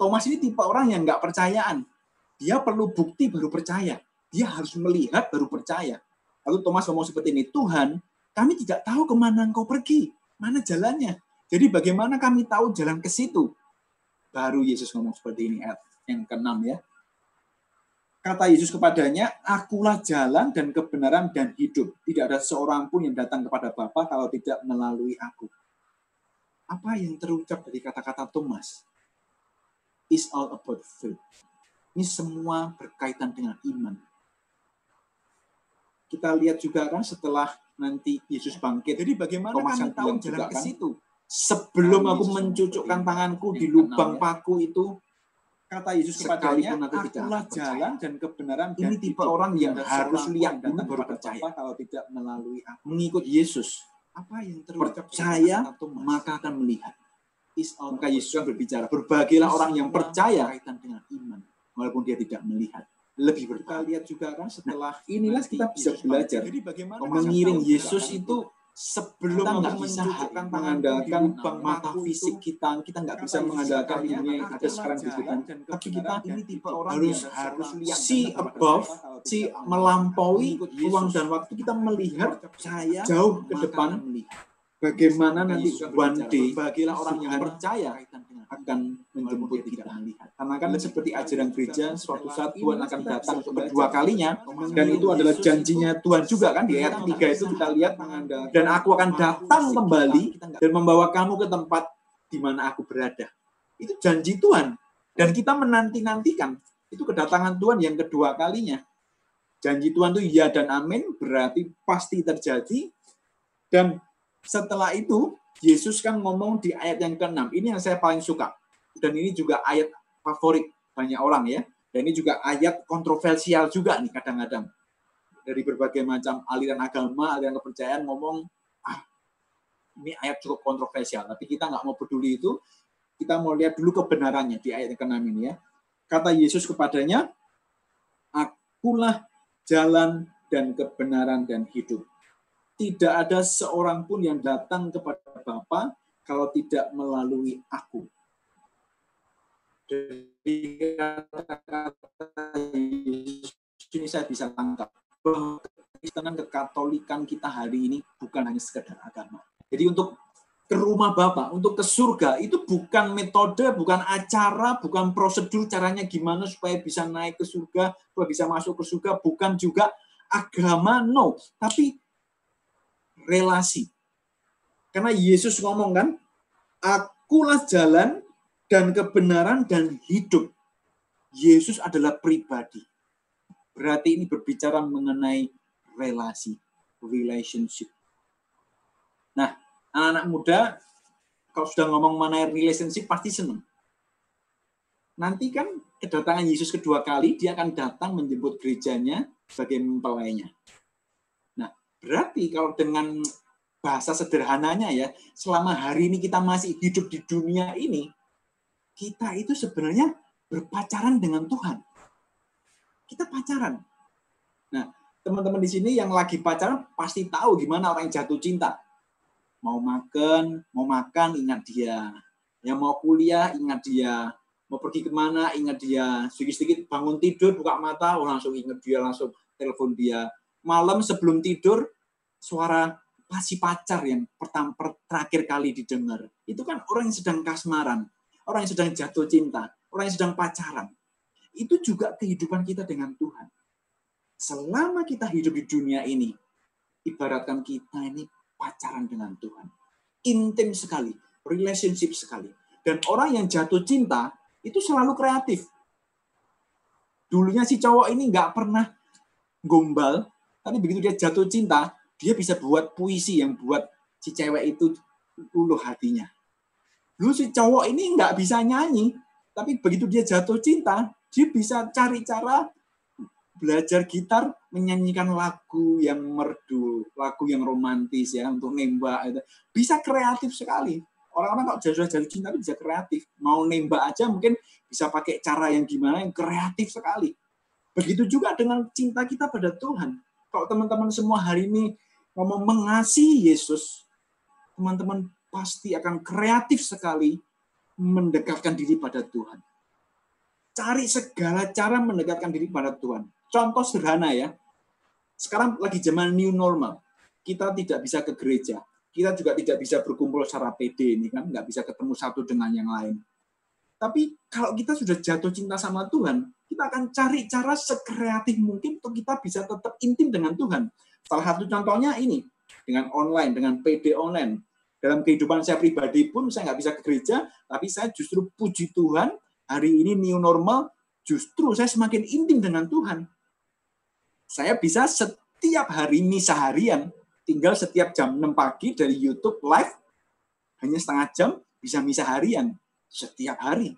Thomas ini tipe orang yang nggak percayaan. Dia perlu bukti baru percaya. Dia harus melihat baru percaya. Lalu Thomas ngomong seperti ini, Tuhan, kami tidak tahu kemana Engkau pergi. Mana jalannya? Jadi bagaimana kami tahu jalan ke situ? Baru Yesus ngomong seperti ini, ayat yang ke-6 ya. Kata Yesus kepadanya, akulah jalan dan kebenaran dan hidup. Tidak ada seorang pun yang datang kepada Bapa kalau tidak melalui aku. Apa yang terucap dari kata-kata Thomas? It's all about faith. Ini semua berkaitan dengan iman. Kita lihat juga kan setelah nanti Yesus bangkit. Jadi bagaimana kami tahu jalan ke situ? Sebelum aku mencucukkan tanganku di lubang paku itu, kata Yesus kepadanya, akulah jalan dan kebenaran. Ini tipe orang yang harus lihat dan baru percaya. Kalau tidak melalui aku. Mengikut Yesus. Apa yang percaya, maka akan melihat. Maka Yesus kan berbicara, berbahagialah orang yang percaya kaitan dengan iman, walaupun dia tidak melihat. Lebih berkali lihat juga kan setelah inilah kita bisa belajar mengiring Yesus itu sebelum kita bisa mengandalkan mata fisik kita nggak bisa mengandalkan dunia yang ada sekarang di kita. Tapi kita ini tipe orang harus see above, see melampaui ruang dan waktu. Kita melihat jauh ke depan. Bagaimana nanti one day bagilah orang yang percaya akan menjemput kita melihat. Karena kan seperti ajaran gereja, suatu saat Tuhan akan datang untuk kedua kalinya, dan itu adalah janjinya Tuhan juga kan, di ayat 3 itu kita lihat, dan aku akan datang kembali dan membawa kamu ke tempat di mana aku berada. Itu janji Tuhan. Dan kita menanti-nantikan, itu kedatangan Tuhan yang kedua kalinya. Janji Tuhan itu ya dan amin, berarti pasti terjadi. Dan setelah itu, Yesus kan ngomong di ayat yang ke-6. Ini yang saya paling suka. Dan ini juga ayat favorit banyak orang ya. Dan ini juga ayat kontroversial juga nih kadang-kadang. Dari berbagai macam aliran agama, aliran kepercayaan ngomong, ini ayat cukup kontroversial. Tapi kita nggak mau peduli itu. Kita mau lihat dulu kebenarannya di ayat yang ke-6 ini ya. Kata Yesus kepadanya, akulah jalan dan kebenaran dan hidup. Tidak ada seorang pun yang datang kepada Bapa kalau tidak melalui aku. Dari kata-kata ini saya bisa tangkap bahwa Kristenan kekatolikan kita hari ini bukan hanya sekedar agama. Jadi untuk ke rumah Bapa, untuk ke surga, itu bukan metode, bukan acara, bukan prosedur caranya gimana supaya bisa naik ke surga, supaya bisa masuk ke surga, bukan juga agama, no. Tapi relasi. Karena Yesus ngomong kan, akulah jalan dan kebenaran dan hidup. Yesus adalah pribadi. Berarti ini berbicara mengenai relasi, relationship. Nah, anak-anak muda, kalau sudah ngomong mengenai relationship, pasti senang. Nanti kan kedatangan Yesus kedua kali, dia akan datang menjemput gerejanya sebagai mempelainya. Berarti kalau dengan bahasa sederhananya ya, selama hari ini kita masih hidup di dunia ini, kita itu sebenarnya berpacaran dengan Tuhan. Kita pacaran. Nah, teman-teman di sini yang lagi pacaran pasti tahu gimana orang yang jatuh cinta. Mau makan, ingat dia. Yang mau kuliah, ingat dia. Mau pergi kemana, ingat dia. Sedikit-sedikit bangun tidur, buka mata, langsung ingat dia, langsung telepon dia. Malam sebelum tidur, suara si pacar yang terakhir kali didengar. Itu kan orang yang sedang kasmaran, orang yang sedang jatuh cinta, orang yang sedang pacaran. Itu juga kehidupan kita dengan Tuhan. Selama kita hidup di dunia ini, ibaratkan kita ini pacaran dengan Tuhan. Intim sekali, relationship sekali. Dan orang yang jatuh cinta, itu selalu kreatif. Dulunya si cowok ini nggak pernah gombal, tapi begitu dia jatuh cinta, dia bisa buat puisi yang buat si cewek itu luluh hatinya. Dulu si cowok ini nggak bisa nyanyi, tapi begitu dia jatuh cinta, dia bisa cari cara belajar gitar, menyanyikan lagu yang merdu, lagu yang romantis ya, untuk nembak. Bisa kreatif sekali. Orang-orang kalau sudah jatuh cinta itu bisa kreatif. Mau nembak aja mungkin bisa pakai cara yang gimana, yang kreatif sekali. Begitu juga dengan cinta kita pada Tuhan. Kalau teman-teman semua hari ini ngomong mengasihi Yesus, teman-teman pasti akan kreatif sekali mendekatkan diri pada Tuhan. cari segala cara mendekatkan diri pada Tuhan. Contoh sederhana ya. Sekarang lagi zaman new normal. Kita tidak bisa ke gereja. Kita juga tidak bisa berkumpul secara PD ini kan, nggak bisa ketemu satu dengan yang lain. Tapi kalau kita sudah jatuh cinta sama Tuhan, kita akan cari cara sekreatif mungkin untuk kita bisa tetap intim dengan Tuhan. Salah satu contohnya ini, dengan online, dengan PD online. Dalam kehidupan saya pribadi pun saya nggak bisa ke gereja, tapi saya justru puji Tuhan, hari ini new normal, justru saya semakin intim dengan Tuhan. Saya bisa setiap hari misa harian, tinggal setiap jam 6 pagi dari YouTube live, hanya setengah jam bisa misa harian setiap hari.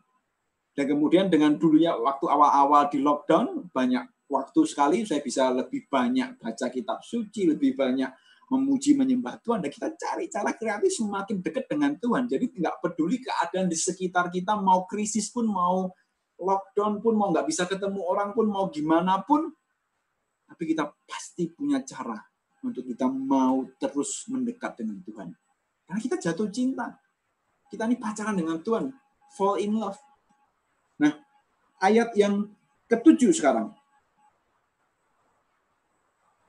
Dan kemudian dengan dulunya waktu awal-awal di lockdown, banyak waktu sekali saya bisa lebih banyak baca kitab suci, lebih banyak memuji menyembah Tuhan, dan kita cari cara kreatif semakin dekat dengan Tuhan. Jadi nggak peduli keadaan di sekitar kita, mau krisis pun, mau lockdown pun, mau nggak bisa ketemu orang pun, mau gimana pun, tapi kita pasti punya cara untuk kita mau terus mendekat dengan Tuhan. Karena kita jatuh cinta. Kita ini pacaran dengan Tuhan. Fall in love. Nah, ayat yang ke-7 sekarang.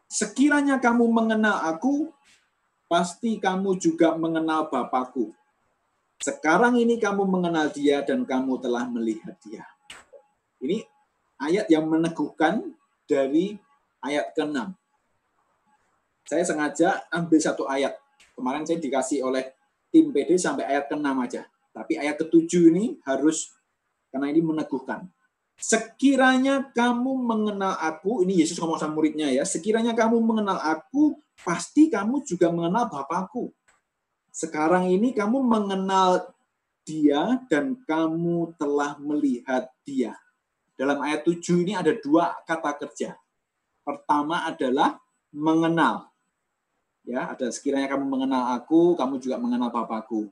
Sekiranya kamu mengenal aku, pasti kamu juga mengenal Bapakku. Sekarang ini kamu mengenal dia dan kamu telah melihat dia. Ini ayat yang meneguhkan dari ayat ke-6. Saya sengaja ambil satu ayat. Kemarin saya dikasih oleh tim PD sampai ayat ke-6 aja. Tapi ayat ke-7 ini harus, karena ini meneguhkan. Sekiranya kamu mengenal aku, ini Yesus ngomong sama muridnya ya, sekiranya kamu mengenal aku, pasti kamu juga mengenal Bapakku. Sekarang ini kamu mengenal dia dan kamu telah melihat dia. Dalam ayat 7 ini ada dua kata kerja. Pertama adalah mengenal. Ya, ada sekiranya kamu mengenal aku, kamu juga mengenal Bapakku.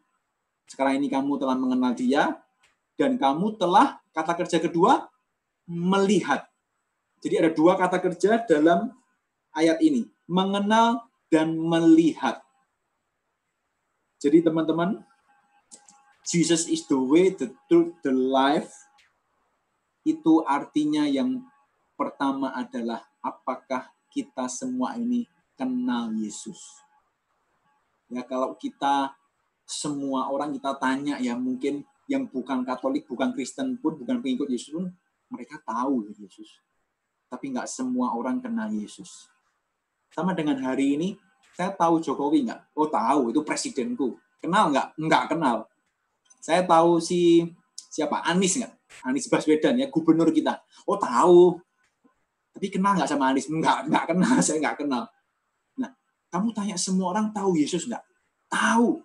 Sekarang ini kamu telah mengenal dia, dan kamu telah, kata kerja kedua, melihat. Jadi ada dua kata kerja dalam ayat ini. Mengenal dan melihat. Jadi teman-teman, Jesus is the way, the truth, the life. Itu artinya yang pertama adalah apakah kita semua ini kenal Yesus. Ya, kalau kita semua orang kita tanya ya, mungkin yang bukan Katolik, bukan Kristen pun, bukan pengikut Yesus pun, mereka tahu Yesus. Tapi nggak semua orang kenal Yesus. Sama dengan hari ini, saya tahu Jokowi nggak? Oh tahu, itu presidenku. Kenal nggak? Nggak kenal. Saya tahu siapa? Anies nggak? Anies Baswedan ya, gubernur kita. Oh tahu. Tapi kenal nggak sama Anies? Nggak kenal, saya nggak kenal. Nah, kamu tanya semua orang tahu Yesus nggak? Tahu.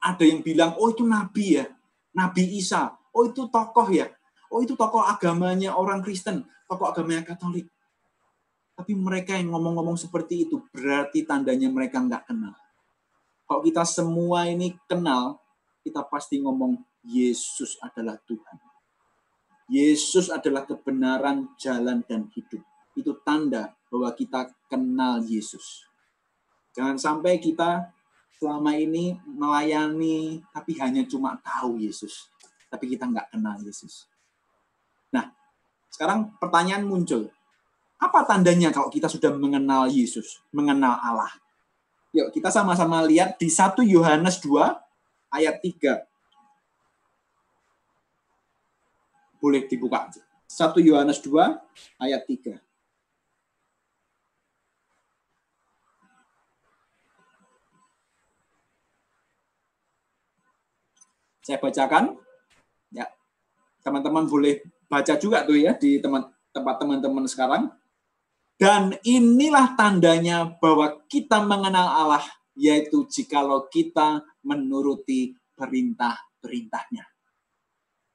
Ada yang bilang, oh itu Nabi ya, Nabi Isa. Oh itu tokoh ya. Oh itu tokoh agamanya orang Kristen, tokoh agamanya Katolik. Tapi mereka yang ngomong-ngomong seperti itu, berarti tandanya mereka nggak kenal. Kalau kita semua ini kenal, kita pasti ngomong, Yesus adalah Tuhan. Yesus adalah kebenaran, jalan, dan hidup. Itu tanda bahwa kita kenal Yesus. Jangan sampai kita selama ini melayani, tapi hanya cuma tahu Yesus. Tapi kita nggak kenal Yesus. Nah, sekarang pertanyaan muncul. Apa tandanya kalau kita sudah mengenal Yesus, mengenal Allah? Yuk, kita sama-sama lihat di 1 Yohanes 2, ayat 3. Boleh dibuka. 1 Yohanes 2, ayat 3. Saya bacakan. Ya, teman-teman boleh baca juga tuh ya di tempat teman-teman sekarang. Dan inilah tandanya bahwa kita mengenal Allah, yaitu jikalau kita menuruti perintah-perintahnya.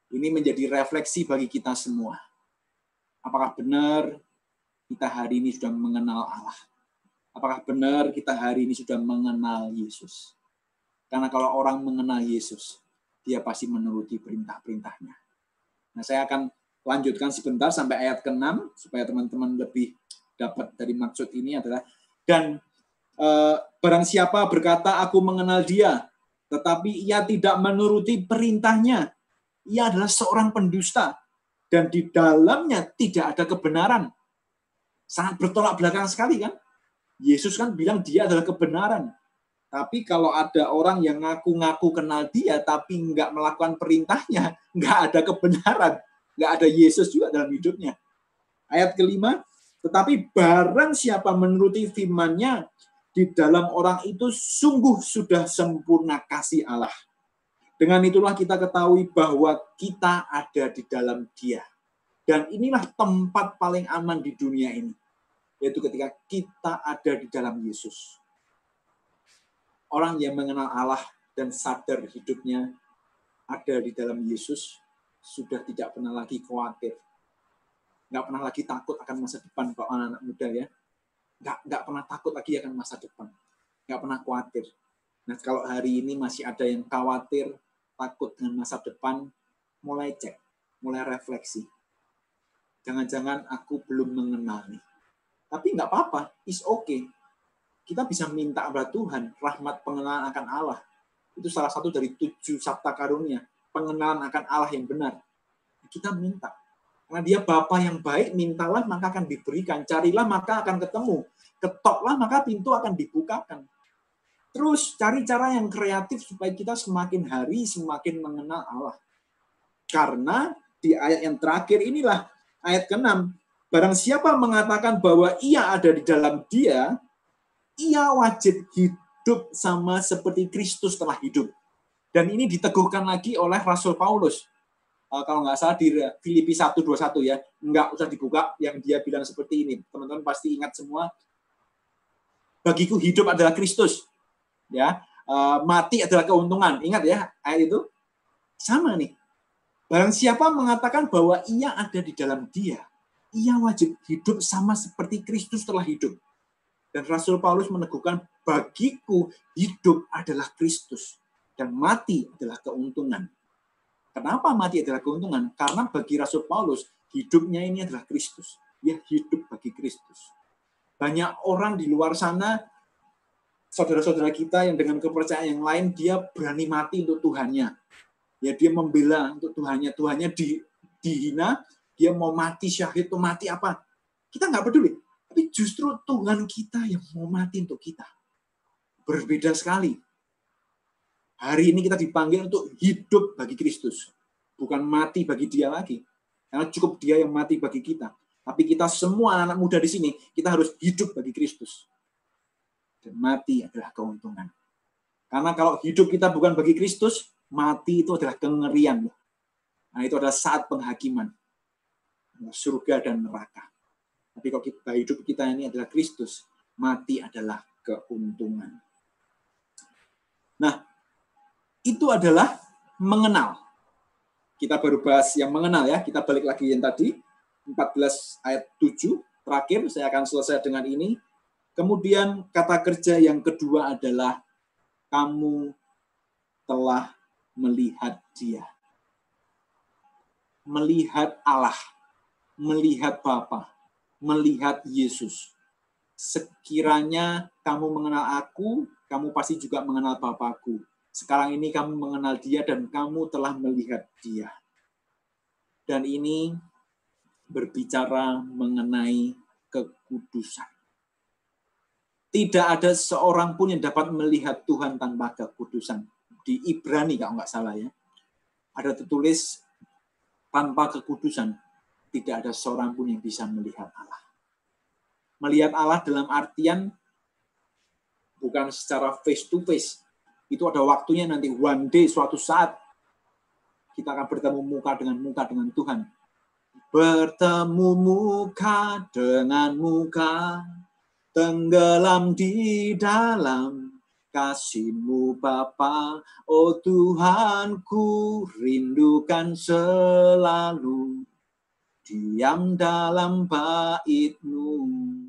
Ini menjadi refleksi bagi kita semua. Apakah benar kita hari ini sudah mengenal Allah? Apakah benar kita hari ini sudah mengenal Yesus? Karena kalau orang mengenal Yesus, dia pasti menuruti perintah-perintahnya. Nah, saya akan lanjutkan sebentar sampai ayat ke-6, supaya teman-teman lebih dapat dari maksud ini adalah, dan barang siapa berkata, aku mengenal dia, tetapi ia tidak menuruti perintahnya, ia adalah seorang pendusta, dan di dalamnya tidak ada kebenaran. Sangat bertolak belakang sekali kan? Yesus kan bilang dia adalah kebenaran. Tapi kalau ada orang yang ngaku-ngaku kenal dia, tapi nggak melakukan perintahnya, nggak ada kebenaran. Nggak ada Yesus juga dalam hidupnya. Ayat kelima, tetapi barang siapa menuruti firman-Nya, di dalam orang itu sungguh sudah sempurna kasih Allah. Dengan itulah kita ketahui bahwa kita ada di dalam Dia. Dan inilah tempat paling aman di dunia ini. Yaitu ketika kita ada di dalam Yesus. Orang yang mengenal Allah dan sadar hidupnya ada di dalam Yesus sudah tidak pernah lagi khawatir. Nggak pernah lagi takut akan masa depan kalau anak-anak muda ya. Nggak pernah takut lagi akan masa depan. Nggak pernah khawatir. Nah kalau hari ini masih ada yang khawatir, takut dengan masa depan, mulai cek, mulai refleksi. Jangan-jangan aku belum mengenal nih. Tapi nggak apa-apa, it's okay. Kita bisa minta kepada Tuhan rahmat pengenalan akan Allah. Itu salah satu dari 7 sabta karunia, pengenalan akan Allah yang benar. Kita minta. Karena dia Bapa yang baik, mintalah maka akan diberikan, carilah maka akan ketemu, ketoklah maka pintu akan dibukakan. Terus cari cara yang kreatif supaya kita semakin hari semakin mengenal Allah. Karena di ayat yang terakhir inilah, ayat ke-6, barang siapa mengatakan bahwa ia ada di dalam Dia, ia wajib hidup sama seperti Kristus telah hidup. Dan ini diteguhkan lagi oleh Rasul Paulus. Kalau nggak salah di Filipi 1:21 ya. Nggak usah dibuka yang dia bilang seperti ini. Teman-teman pasti ingat semua. Bagiku hidup adalah Kristus. Ya, mati adalah keuntungan. Ingat ya ayat itu? Sama nih. Barang siapa mengatakan bahwa ia ada di dalam Dia, ia wajib hidup sama seperti Kristus telah hidup. Dan Rasul Paulus meneguhkan, bagiku hidup adalah Kristus. Dan mati adalah keuntungan. Kenapa mati adalah keuntungan? Karena bagi Rasul Paulus, hidupnya ini adalah Kristus. Dia hidup bagi Kristus. Banyak orang di luar sana, saudara-saudara kita yang dengan kepercayaan yang lain, dia berani mati untuk Tuhannya. Ya, dia membela untuk Tuhannya. Tuhannya dihina, dia mau mati syahid, itu mati apa? Kita nggak peduli. Tapi justru Tuhan kita yang mau mati untuk kita. Berbeda sekali. Hari ini kita dipanggil untuk hidup bagi Kristus. Bukan mati bagi dia lagi. Karena cukup dia yang mati bagi kita. Tapi kita semua anak muda di sini, kita harus hidup bagi Kristus. Dan mati adalah keuntungan. Karena kalau hidup kita bukan bagi Kristus, mati itu adalah kengerian. Nah, itu adalah saat penghakiman. Surga dan neraka. Tapi kalau hidup kita ini adalah Kristus, mati adalah keuntungan. Nah, itu adalah mengenal. Kita baru bahas yang mengenal ya. Kita balik lagi yang tadi, 14 ayat 7. Terakhir, saya akan selesai dengan ini. Kemudian kata kerja yang kedua adalah, kamu telah melihat Dia. Melihat Allah. Melihat Bapa. Melihat Yesus. Sekiranya kamu mengenal aku, kamu pasti juga mengenal Bapakku. Sekarang ini kamu mengenal Dia dan kamu telah melihat Dia. Dan ini berbicara mengenai kekudusan. Tidak ada seorang pun yang dapat melihat Tuhan tanpa kekudusan. Di Ibrani kalau nggak salah ya. Ada tertulis tanpa kekudusan. Tidak ada seorang pun yang bisa melihat Allah. Melihat Allah dalam artian bukan secara face to face. Itu ada waktunya nanti, one day, suatu saat kita akan bertemu muka dengan Tuhan. Bertemu muka dengan muka, tenggelam di dalam kasih-Mu Bapa. Oh Tuhanku, rindukan selalu diam dalam bait-Mu.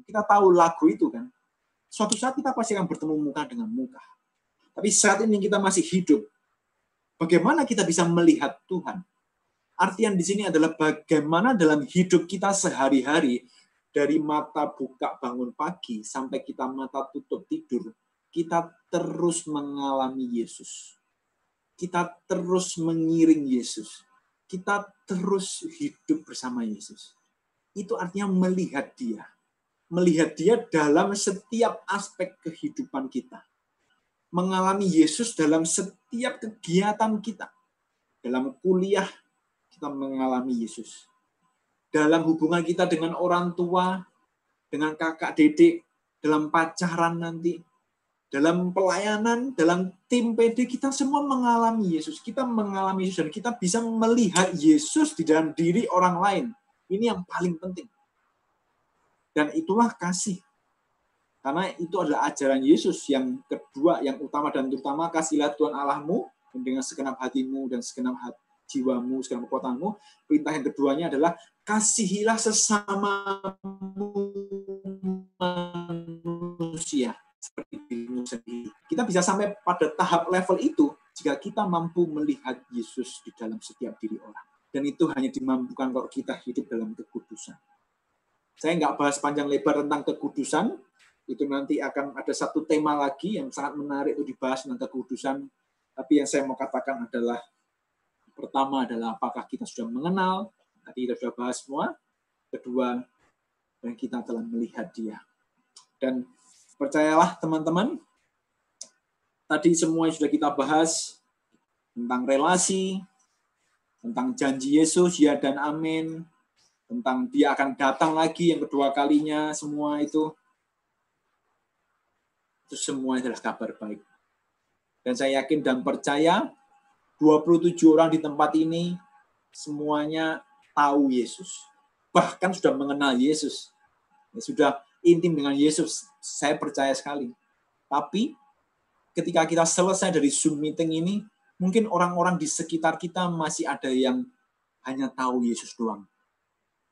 Kita tahu lagu itu kan. Suatu saat kita pasti akan bertemu muka dengan muka. Tapi saat ini kita masih hidup. Bagaimana kita bisa melihat Tuhan? Artian di sini adalah bagaimana dalam hidup kita sehari-hari, dari mata buka bangun pagi sampai kita mata tutup tidur, kita terus mengalami Yesus. Kita terus mengiring Yesus. kita terus hidup bersama Yesus. Itu artinya melihat Dia. Melihat Dia dalam setiap aspek kehidupan kita. Mengalami Yesus dalam setiap kegiatan kita. Dalam kuliah, kita mengalami Yesus. Dalam hubungan kita dengan orang tua, dengan kakak didik, dalam pacaran nanti, dalam pelayanan, dalam tim PD, kita semua mengalami Yesus. Kita mengalami Yesus dan kita bisa melihat Yesus di dalam diri orang lain. Ini yang paling penting. Dan itulah kasih. Karena itu adalah ajaran Yesus yang kedua, yang utama dan terutama, kasihlah Tuhan Allahmu dengan segenap hatimu dan segenap jiwamu, segenap kekuatanmu. Perintah yang keduanya adalah kasihilah sesamamu manusia seperti dirimu sendiri. Kita bisa sampai pada tahap level itu jika kita mampu melihat Yesus di dalam setiap diri orang. Dan itu hanya dimampukan kalau kita hidup dalam kekudusan. Saya nggak bahas panjang lebar tentang kekudusan, itu nanti akan ada satu tema lagi yang sangat menarik untuk dibahas tentang kekudusan. Tapi yang saya mau katakan adalah, pertama adalah apakah kita sudah mengenal, tadi kita sudah bahas semua. Kedua, dan kita telah melihat Dia. Dan percayalah teman-teman, tadi semua yang sudah kita bahas tentang relasi, tentang janji Yesus, ya dan amin, tentang Dia akan datang lagi yang kedua kalinya, semua itu semua adalah kabar baik. Dan saya yakin dan percaya 27 orang di tempat ini semuanya tahu Yesus. Bahkan sudah mengenal Yesus. Sudah intim dengan Yesus. Saya percaya sekali. Tapi ketika kita selesai dari Zoom meeting ini, mungkin orang-orang di sekitar kita masih ada yang hanya tahu Yesus doang.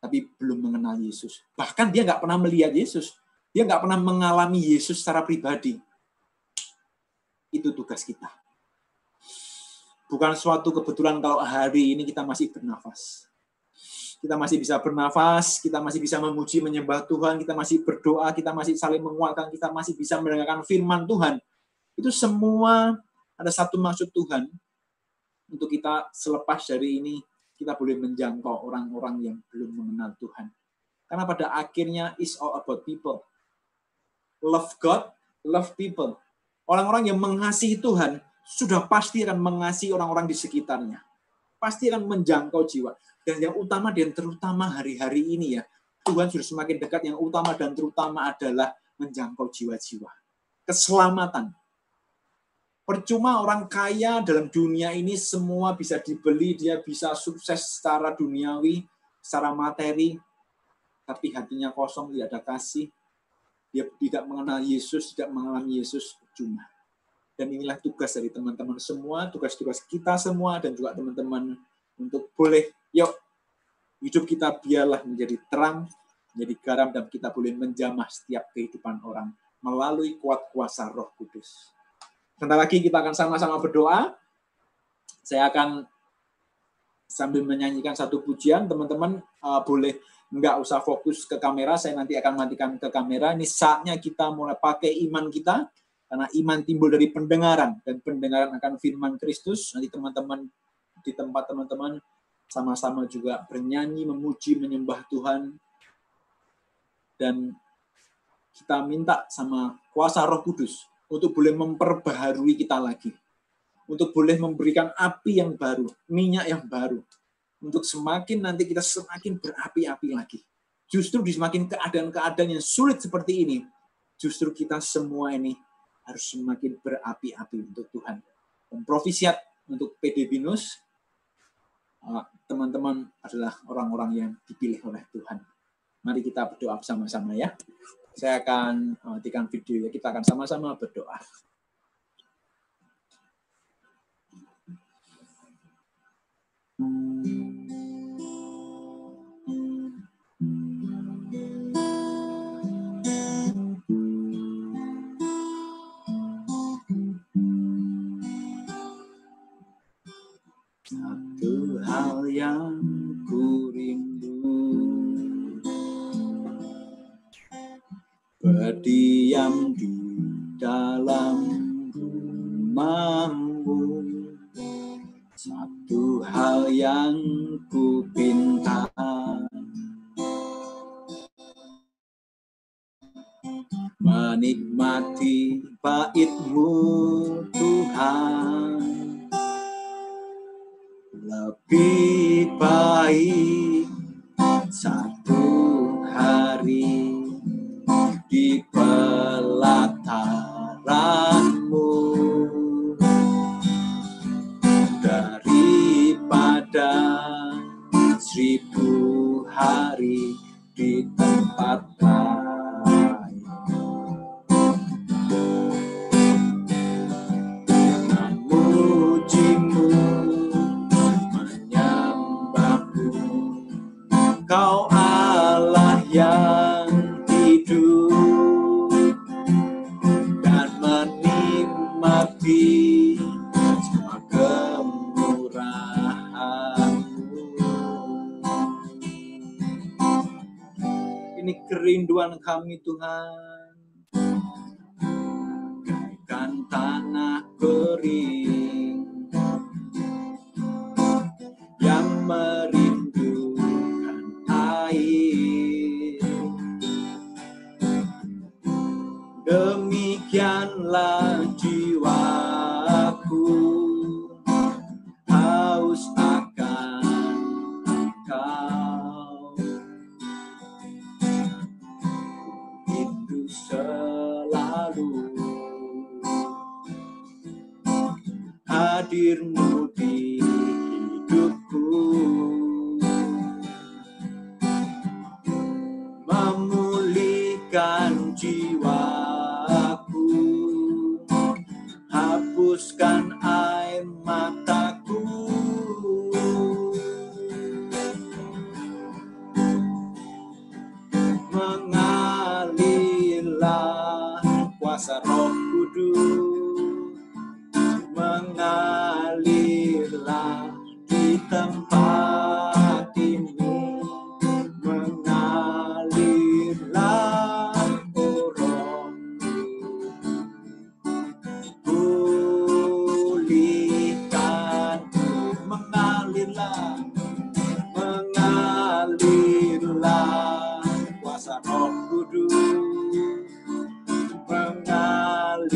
Tapi belum mengenal Yesus. Bahkan dia nggak pernah melihat Yesus. Dia nggak pernah mengalami Yesus secara pribadi. Itu tugas kita. Bukan suatu kebetulan kalau hari ini kita masih bernafas. Kita masih bisa bernafas, kita masih bisa memuji, menyembah Tuhan, kita masih berdoa, kita masih saling menguatkan, kita masih bisa mendengarkan firman Tuhan. Itu semua ada satu maksud Tuhan. Untuk kita selepas dari ini, kita boleh menjangkau orang-orang yang belum mengenal Tuhan. Karena pada akhirnya it's all about people. Love God, love people. Orang-orang yang mengasihi Tuhan sudah pasti akan mengasihi orang-orang di sekitarnya. Pasti akan menjangkau jiwa. Dan yang utama dan terutama hari-hari ini ya, Tuhan sudah semakin dekat. Yang utama dan terutama adalah menjangkau jiwa-jiwa. Keselamatan. Percuma orang kaya dalam dunia ini semua bisa dibeli, dia bisa sukses secara duniawi, secara materi, tapi hatinya kosong, tidak ada kasih. Dia tidak mengenal Yesus, tidak mengalami Yesus, cuma. Dan inilah tugas dari teman-teman semua, tugas-tugas kita semua, dan juga teman-teman untuk boleh, yuk, hidup kita biarlah menjadi terang, menjadi garam, dan kita boleh menjamah setiap kehidupan orang melalui kuat kuasa Roh Kudus. Sebentar lagi kita akan sama-sama berdoa. Saya akan sambil menyanyikan satu pujian, teman-teman boleh nggak usah fokus ke kamera, saya nanti akan matikan ke kamera. Ini saatnya kita mulai pakai iman kita, karena iman timbul dari pendengaran, dan pendengaran akan firman Kristus. Nanti teman-teman di tempat teman-teman sama-sama juga bernyanyi, memuji, menyembah Tuhan. Dan kita minta sama kuasa Roh Kudus untuk boleh memperbaharui kita lagi. Untuk boleh memberikan api yang baru, minyak yang baru. Untuk semakin nanti kita semakin berapi-api lagi. Justru di semakin keadaan-keadaan yang sulit seperti ini, justru kita semua ini harus semakin berapi-api untuk Tuhan. Dan profisiat untuk PD Binus, teman-teman adalah orang-orang yang dipilih oleh Tuhan. Mari kita berdoa bersama-sama ya. Saya akan matikan video ya, kita akan sama-sama berdoa. Satu hal yang ku rindu, berdiam di dalam rumah-Mu. Satu itu hal yang ku pinta. Menikmati bait-Mu Tuhan, lebih baik satu hari di pelataran-Mu daripada 1000 hari di tempat lain. Memuji-Mu, menyembah-Mu, Kau Allah yang hidup, dan menikmati semua kemurahan-Mu. Ini kerinduan kami Tuhan, bagaikan tanah kering yang merindukan air. Demikianlah jiwaku haus akan Engkau, rindu selalu hadir-Mu di hidupku, memulihkan jiwaku, hapuskan air mataku. Mengalirlah kuasa Roh Kudus, mengalirlah di tempat ini, mengalirlah oh Roh, pulihkan, mengalirlah, mengalirlah kuasa Roh Kudus, mengalirlah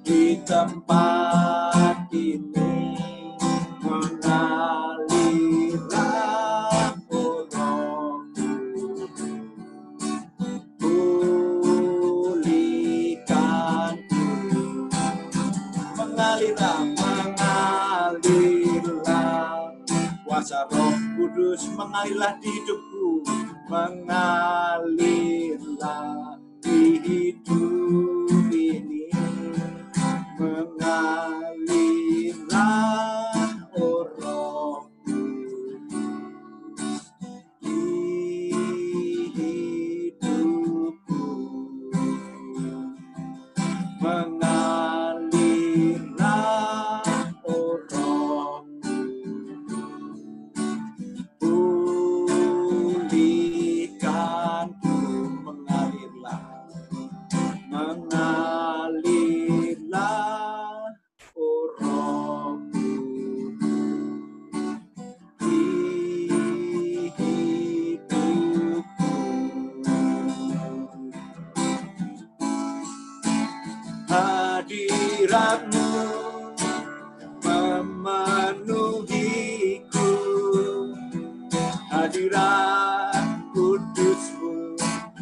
di tempat ini, mengalirlah oh Roh, pulihkan, mengalirlah, mengalirlah kuasa Roh Kudus, mengalirlah di hidupku, mengalirlah di hidup ini, mengalirlah oh Roh Kudus di hidupku, mengalirlah oh Roh Kudus, pulihkanku, mengalirlah, mengalirlah oh Roh Kudus di hidupku. Hadirat-Mu memenuhiku, hadirat kudus-Mu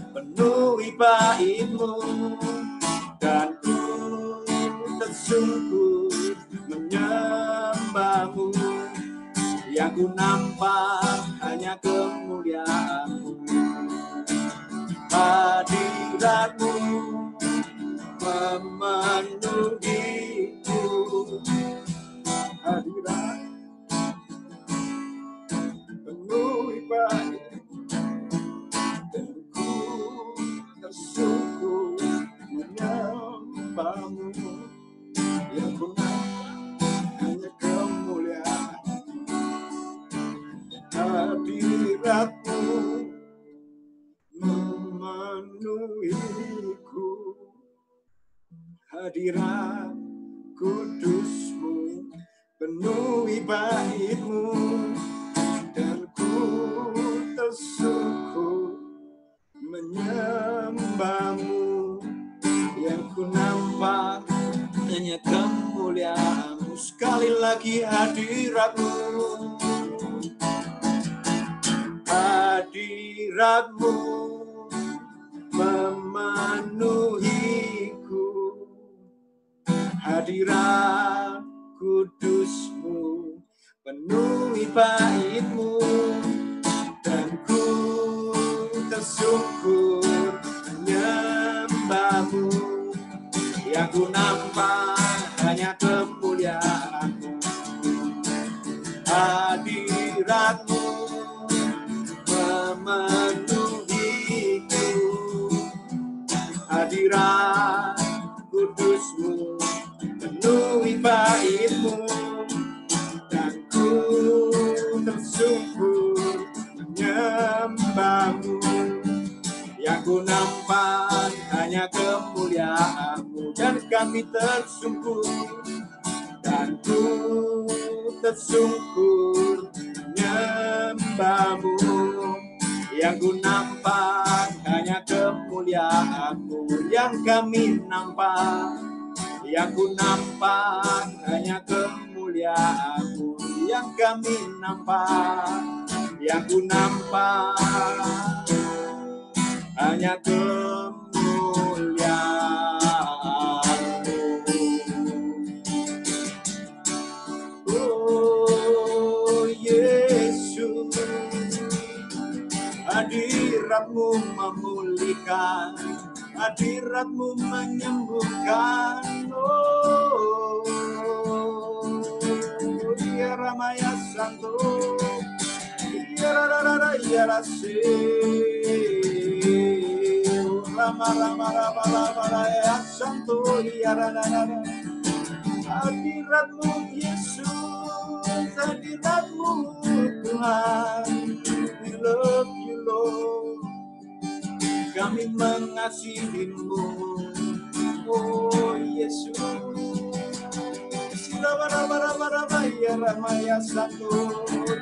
penuhi bait-Mu, dan ku tersungkur menyembah-Mu, yang ku nampak hanya kemuliaan-Mu. Hadirat-Mu memenuhiku, hadirat penuhi bait, dan ku tersungkur menyembah-Mu, yang ku nampak hanya kemuliaan. Hadirat-Mu memenuhiku, hadirat kudus-Mu penuhi bait-Mu, dan ku tersungkur menyembah-Mu. Yang ku nampak hanya kemuliaan-Mu, sekali lagi hadirat-Mu. Hadirat-Mu memenuhiku, hadirat kudus-Mu penuhi bait-Mu, dan ku tersungkur menyembah-Mu. Yang ku nampak hanya kemuliaan-Mu, hadirat-Mu memenuhiku, hadirat kudus-Mu penuhi bait-Mu, dan ku tersungkur menyembah-Mu. Yang ku nampak hanya kemuliaan-Mu, dan kami tersungkur, dan ku tersungkur menyembah-Mu. Yang ku nampak hanya kemuliaan-Mu, yang kami nampak. Yang ku nampak hanya kemuliaan-Mu, yang kami nampak. Yang ku nampak hanya kemuliaan-Mu. Oh Yesus, hadirat-Mu memulihkan, hadirat-Mu menyembuhkan. Oh ya Ramaya Santo, ya Rara ya Rase, Rama Rama Rama Rama ya Santo, ya Rara. Hadirat-Mu Yesus, hadirat-Mu Tuhan, we love you Lord, kami mengasihi-Mu. Oh Yesus, Sirabarabarabara ya Ramaya Santo,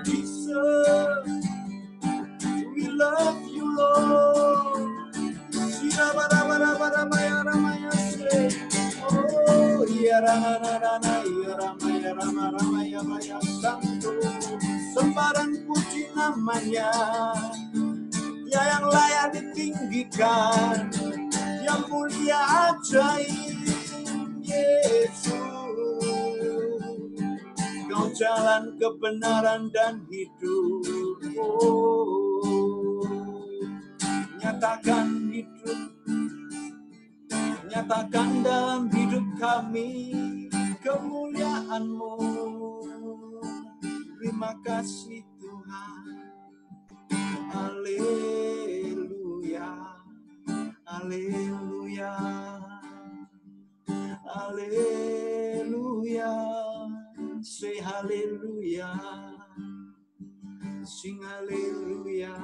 Jesus, we love you Lord, Sirabarabarabara ya Ramaya Santo, ya Rana ya Ramaya Ramaya Ramaya Santo, sembaran puji namanya, Dia yang layak ditinggikan, yang mulia ajaib, Yesus. Kau jalan kebenaran dan hidup. Oh, nyatakan hidup, nyatakan dalam hidup kami kemuliaan-Mu. Terima kasih Tuhan. Haleluya, haleluya, haleluya, say haleluya, sing haleluya,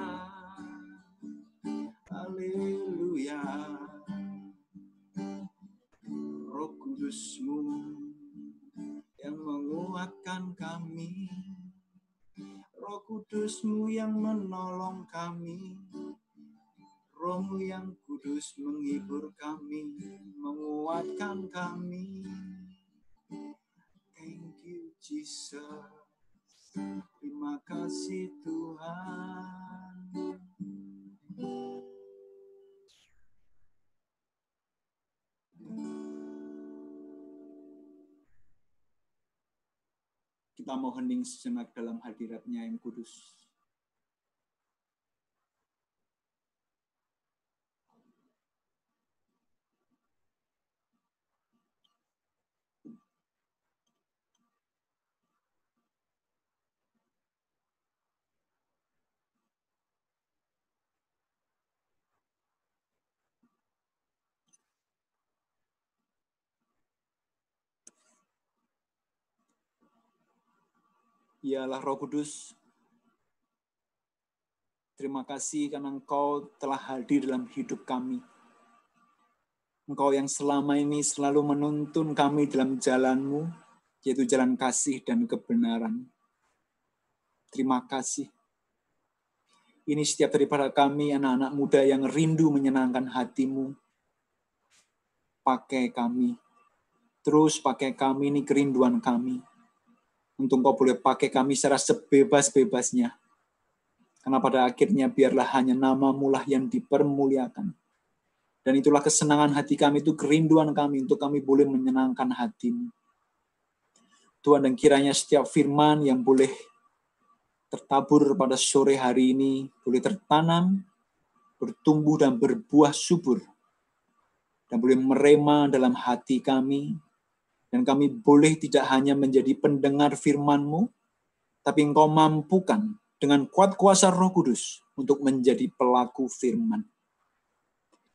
haleluya. Roh Kudus-Mu yang menguatkan kami, Roh Kudus-Mu yang menolong kami, Roh-Mu yang kudus menghibur kami, menguatkan kami. Thank you Jesus, terima kasih Tuhan. Kita mau hening sejenak dalam hadirat-Nya yang kudus. Yalah Roh Kudus, terima kasih karena Engkau telah hadir dalam hidup kami. Engkau yang selama ini selalu menuntun kami dalam jalan-Mu. yaitu jalan kasih dan kebenaran. Terima kasih. Ini setiap daripada kami, anak-anak muda yang rindu menyenangkan hati-Mu. Pakai kami. Terus pakai kami, ini kerinduan kami. Untuk Engkau boleh pakai kami secara sebebas-bebasnya. Karena pada akhirnya biarlah hanya nama-Mu lah yang dipermuliakan. Dan itulah kesenangan hati kami, itu kerinduan kami untuk kami boleh menyenangkan hati-Mu. Tuhan, dan kiranya setiap firman yang boleh tertabur pada sore hari ini, boleh tertanam, bertumbuh dan berbuah subur. Dan boleh merema dalam hati kami. Dan kami boleh tidak hanya menjadi pendengar firman-Mu, tapi Engkau mampukan dengan kuat kuasa Roh Kudus untuk menjadi pelaku firman.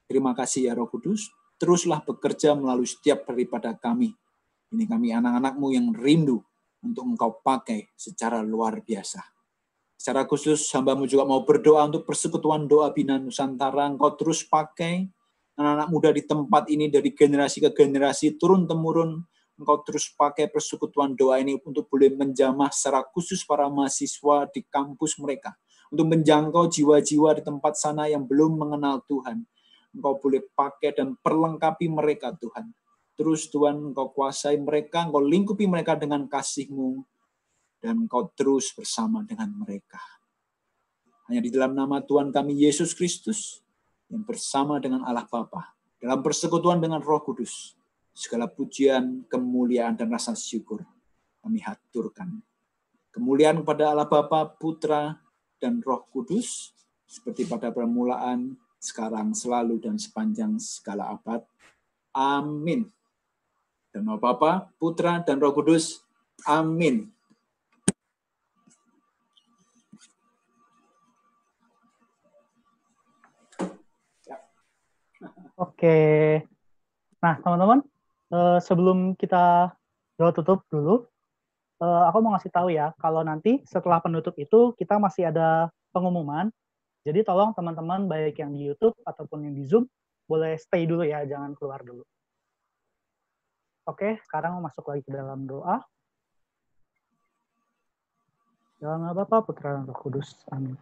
Terima kasih ya Roh Kudus, teruslah bekerja melalui setiap daripada kami. Ini kami anak-anak-Mu yang rindu untuk Engkau pakai secara luar biasa. Secara khusus, hamba-Mu juga mau berdoa untuk persekutuan doa Bina Nusantara. Engkau terus pakai anak-anak muda di tempat ini dari generasi ke generasi, turun-temurun. Engkau terus pakai persekutuan doa ini untuk boleh menjamah secara khusus para mahasiswa di kampus mereka. Untuk menjangkau jiwa-jiwa di tempat sana yang belum mengenal Tuhan. Engkau boleh pakai dan perlengkapi mereka, Tuhan. Terus Tuhan, Engkau kuasai mereka, Engkau lingkupi mereka dengan kasih-Mu, dan Engkau terus bersama dengan mereka. Hanya di dalam nama Tuhan kami, Yesus Kristus, yang bersama dengan Allah Bapa, dalam persekutuan dengan Roh Kudus, segala pujian, kemuliaan, dan rasa syukur kami haturkan. Kemuliaan kepada Allah Bapa, Putra, dan Roh Kudus, seperti pada permulaan, sekarang, selalu, dan sepanjang segala abad. Amin. Dan nama Bapa, Putra, dan Roh Kudus. Amin. Oke. Nah, teman-teman, sebelum kita doa tutup dulu, aku mau ngasih tahu ya, kalau nanti setelah penutup itu kita masih ada pengumuman. Jadi tolong teman-teman baik yang di YouTube ataupun yang di Zoom boleh stay dulu ya, jangan keluar dulu. Oke, sekarang masuk lagi ke dalam doa. Dalam nama Bapa, Putra, dan Roh Kudus. Amin.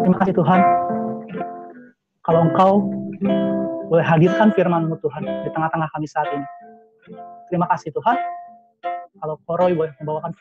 Terima kasih Tuhan. Kalau Engkau boleh hadirkan firman-Mu Tuhan di tengah-tengah kami saat ini. Terima kasih Tuhan. Kalau Roy boleh membawakan